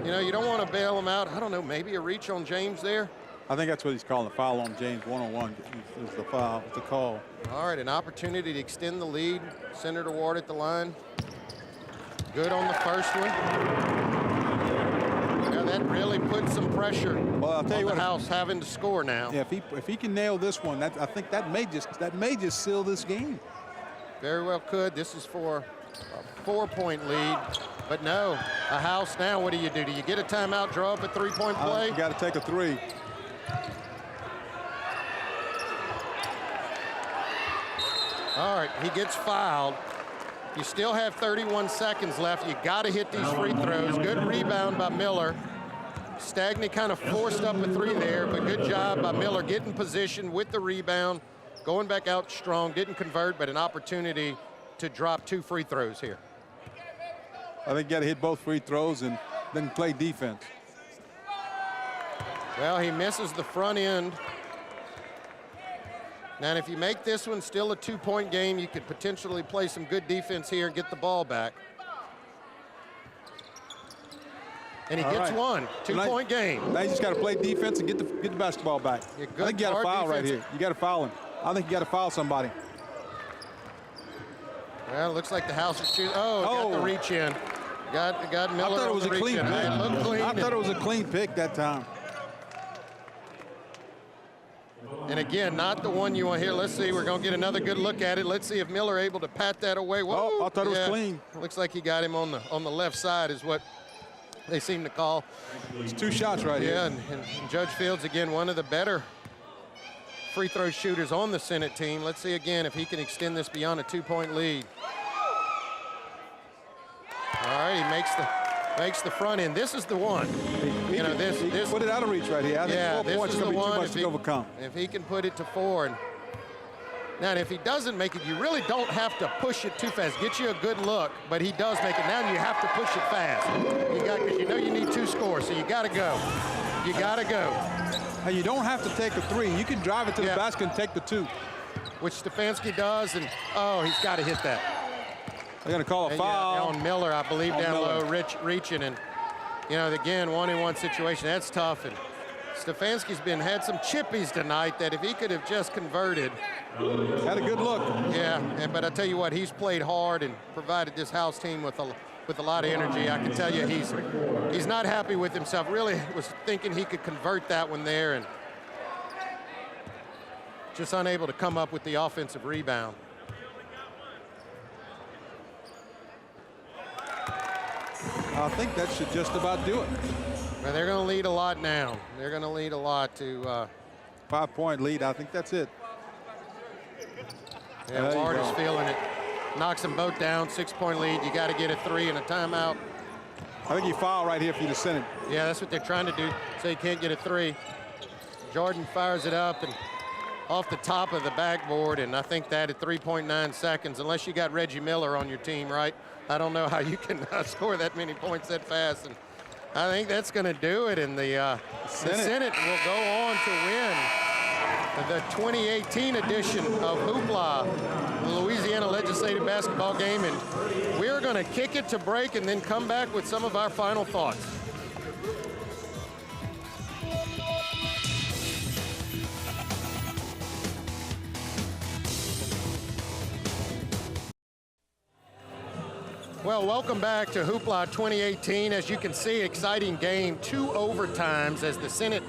you know, you don't want to bail him out. I don't know, maybe a reach on James there. I think that's what he's calling, a foul on James. 1-on-1 is the foul, the call. All right, an opportunity to extend the lead. Senator Ward at the line. Good on the first one. Now that really put some pressure on the House having to score now. Yeah, if he can nail this one, I think that may just seal this game. Very well could. This is for a 4-point lead, but no, a House now. What do? Do you get a timeout, draw up a 3-point play? You got to take a 3. All right, he gets fouled. You still have 31 seconds left. You got to hit these free throws. Good rebound by Miller. Stagney kind of forced up a 3 there, but good job by Miller getting position with the rebound, going back out strong, didn't convert, but an opportunity to drop 2 free throws here. I think you got to hit both free throws and then play defense. Well, he misses the front end. Now, if you make this one still a 2-point game, you could potentially play some good defense here and get the ball back. And he gets one. 2-point game. Now you just got to play defense and get the basketball back. I think you got a foul right here. You got to foul him. I think you got to foul somebody. Well, it looks like the House is choosing. Got the reach in. Got Miller. I thought it was a clean pick. I thought it was a clean pick that time. And again, not the one you want here. Let's see. We're going to get another good look at it. Let's see if Miller able to pat that away. Whoa. Oh, I thought it was clean. Looks like he got him on the left side is what they seem to call. It's 2 shots right here. Yeah, and Judge Fields, again, one of the better free throw shooters on the Senate team. Let's see again if he can extend this beyond a 2-point lead. All right, he makes the front end. This is the one. This put it out of reach right here. I think 4 points is going to be too much to overcome. If he can put it to 4. And now, if he doesn't make it, you really don't have to push it too fast. Get you a good look, but he does make it. Now you have to push it fast. Because you know you need 2 scores, so you got to go. You got to go. And you don't have to take a 3. You can drive it to the basket and take the 2. Which Stefanski does, and he's got to hit that. They're going to call a foul. On Miller, I believe, down low, reaching. And, again, 1-on-1 situation, that's tough. And Stefanski's had some chippies tonight that if he could have just converted. Had a good look. Yeah, but I tell you what, he's played hard and provided this House team with a lot of energy. I can tell you he's not happy with himself. Really was thinking he could convert that one there and just unable to come up with the offensive rebound. I think that should just about do it. Well, they're going to lead a lot now. They're going to lead a lot to 5-point lead. I think that's it. Yeah, Ward is feeling it. Knocks them both down. 6-point lead. You got to get a 3 and a timeout. I think you foul right here for you to send it. Yeah, that's what they're trying to do. So you can't get a 3. Jordan fires it up and off the top of the backboard, and I think that at 3.9 seconds, unless you got Reggie Miller on your team, right? I don't know how you can score that many points that fast. And I think that's going to do it. And the Senate will go on to win the 2018 edition of HoopLA, the Louisiana Legislative Basketball Game. And we're going to kick it to break and then come back with some of our final thoughts. Well, welcome back to HoopLA 2018. As you can see, exciting game, 2 overtimes as the Senate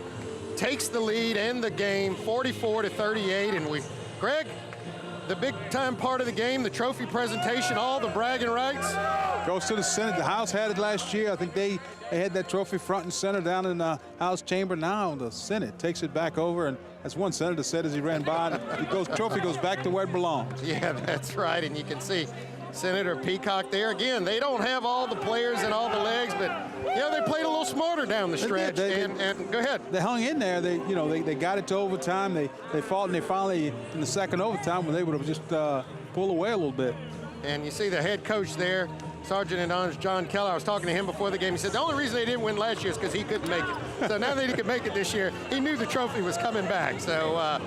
takes the lead in the game, 44-38, and Greg, the big time part of the game, the trophy presentation, all the bragging rights. Goes to the Senate. The House had it last year. I think they had that trophy front and center down in the House chamber. Now the Senate takes it back over, and as one senator said as he ran by, the trophy goes back to where it belongs. Yeah, that's right, and you can see Senator Peacock there. Again, they don't have all the players and all the legs, but they played a little smarter down the stretch. And go ahead. They hung in there. They got it to overtime. They fought, and they finally, in the second overtime, were able to just pull away a little bit. And you see the head coach there, Sergeant at Arms John Keller. I was talking to him before the game. He said the only reason they didn't win last year is because he couldn't make it. So now that he could make it this year, he knew the trophy was coming back. So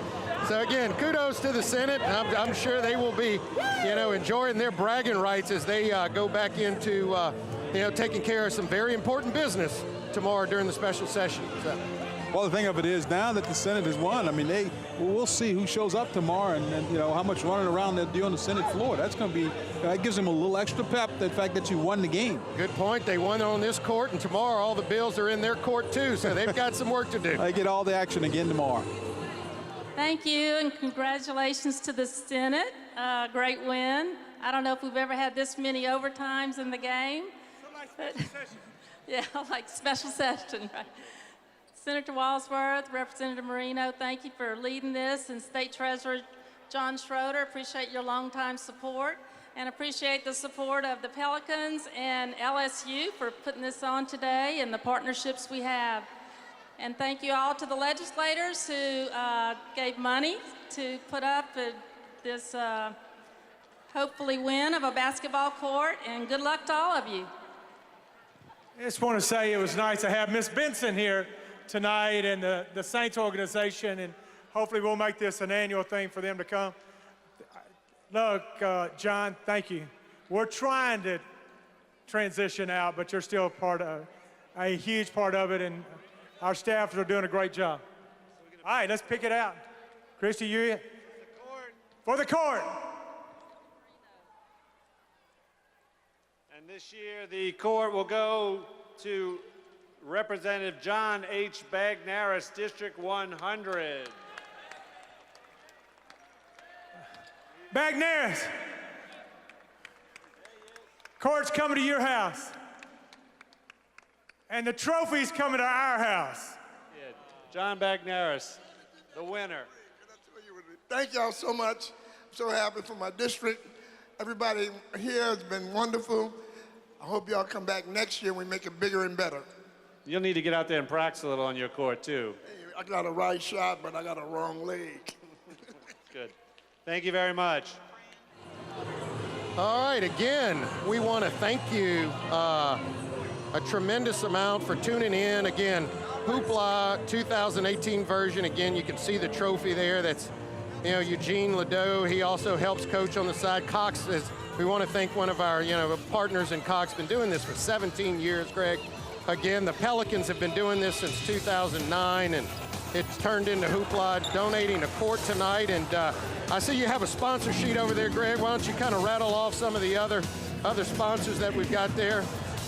again, kudos to the Senate. I'm sure they will be, enjoying their bragging rights as they go back into, taking care of some very important business tomorrow during the special session. So. Well, the thing of it is, now that the Senate has won, I mean, we'll see who shows up tomorrow and how much running around they'll do on the Senate floor. That's going to be, that gives them a little extra pep, the fact that you won the game. Good point. They won on this court, and tomorrow all the bills are in their court too, so they've got some work to do. They get all the action again tomorrow. Thank you, and congratulations to the Senate. Great win. I don't know if we've ever had this many overtimes in the game. Yeah, like special session, right? Senator Walsworth, Representative Marino, thank you for leading this, and State Treasurer John Schroeder, appreciate your longtime support, and appreciate the support of the Pelicans and LSU for putting this on today and the partnerships we have. And thank you all to the legislators who gave money to put up this hopefully win of a basketball court, and good luck to all of you. I just want to say it was nice to have Miss Benson here tonight and the Saints organization, and hopefully we'll make this an annual thing for them to come. Look, John, thank you. We're trying to transition out, but you're still a huge part of it, and our staff are doing a great job. All right, let's pick it out. Christy, you for the court. And this year, the court will go to Representative John H. Bagnaris, District 100. Bagnaris, court's coming to your house, and the trophy's coming to our house. Yeah, John Bagnaris, the winner. Thank y'all so much. I'm so happy for my district. Everybody here has been wonderful. I hope y'all come back next year and we make it bigger and better. You'll need to get out there and practice a little on your court, too. Hey, I got a right shot, but I got a wrong leg. Good. Thank you very much. All right, again, we want to thank you a tremendous amount for tuning in. Again, HoopLA 2018 version. Again, you can see the trophy there. That's, Eugene Ledoux. He also helps coach on the side. Cox we want to thank one of our, partners in Cox. Been doing this for 17 years, Greg. Again, the Pelicans have been doing this since 2009, and it's turned into HoopLA donating a court tonight. And I see you have a sponsor sheet over there, Greg. Why don't you kind of rattle off some of the other sponsors that we've got there?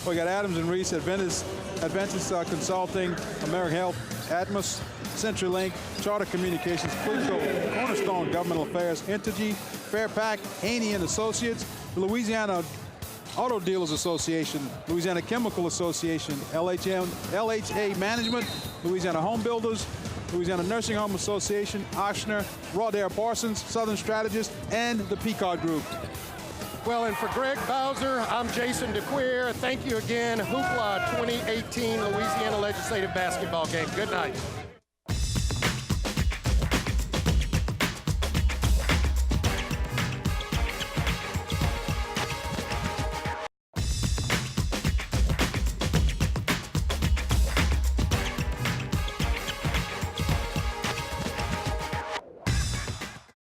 We got Adams and Reese, Adventist Consulting, American Health, Atmos, CenturyLink, Charter Communications, Pluto, Cornerstone Governmental Affairs, Entergy, Fairpack, Haney and Associates, the Louisiana Auto Dealers Association, Louisiana Chemical Association, LHA Management, Louisiana Home Builders, Louisiana Nursing Home Association, Ochsner, Rawdare Parsons, Southern Strategist, and the Peacock Group. Well, and for Greg Bowser, I'm Jason DeQueer. Thank you again. HoopLA 2018 Louisiana Legislative Basketball Game. Good night.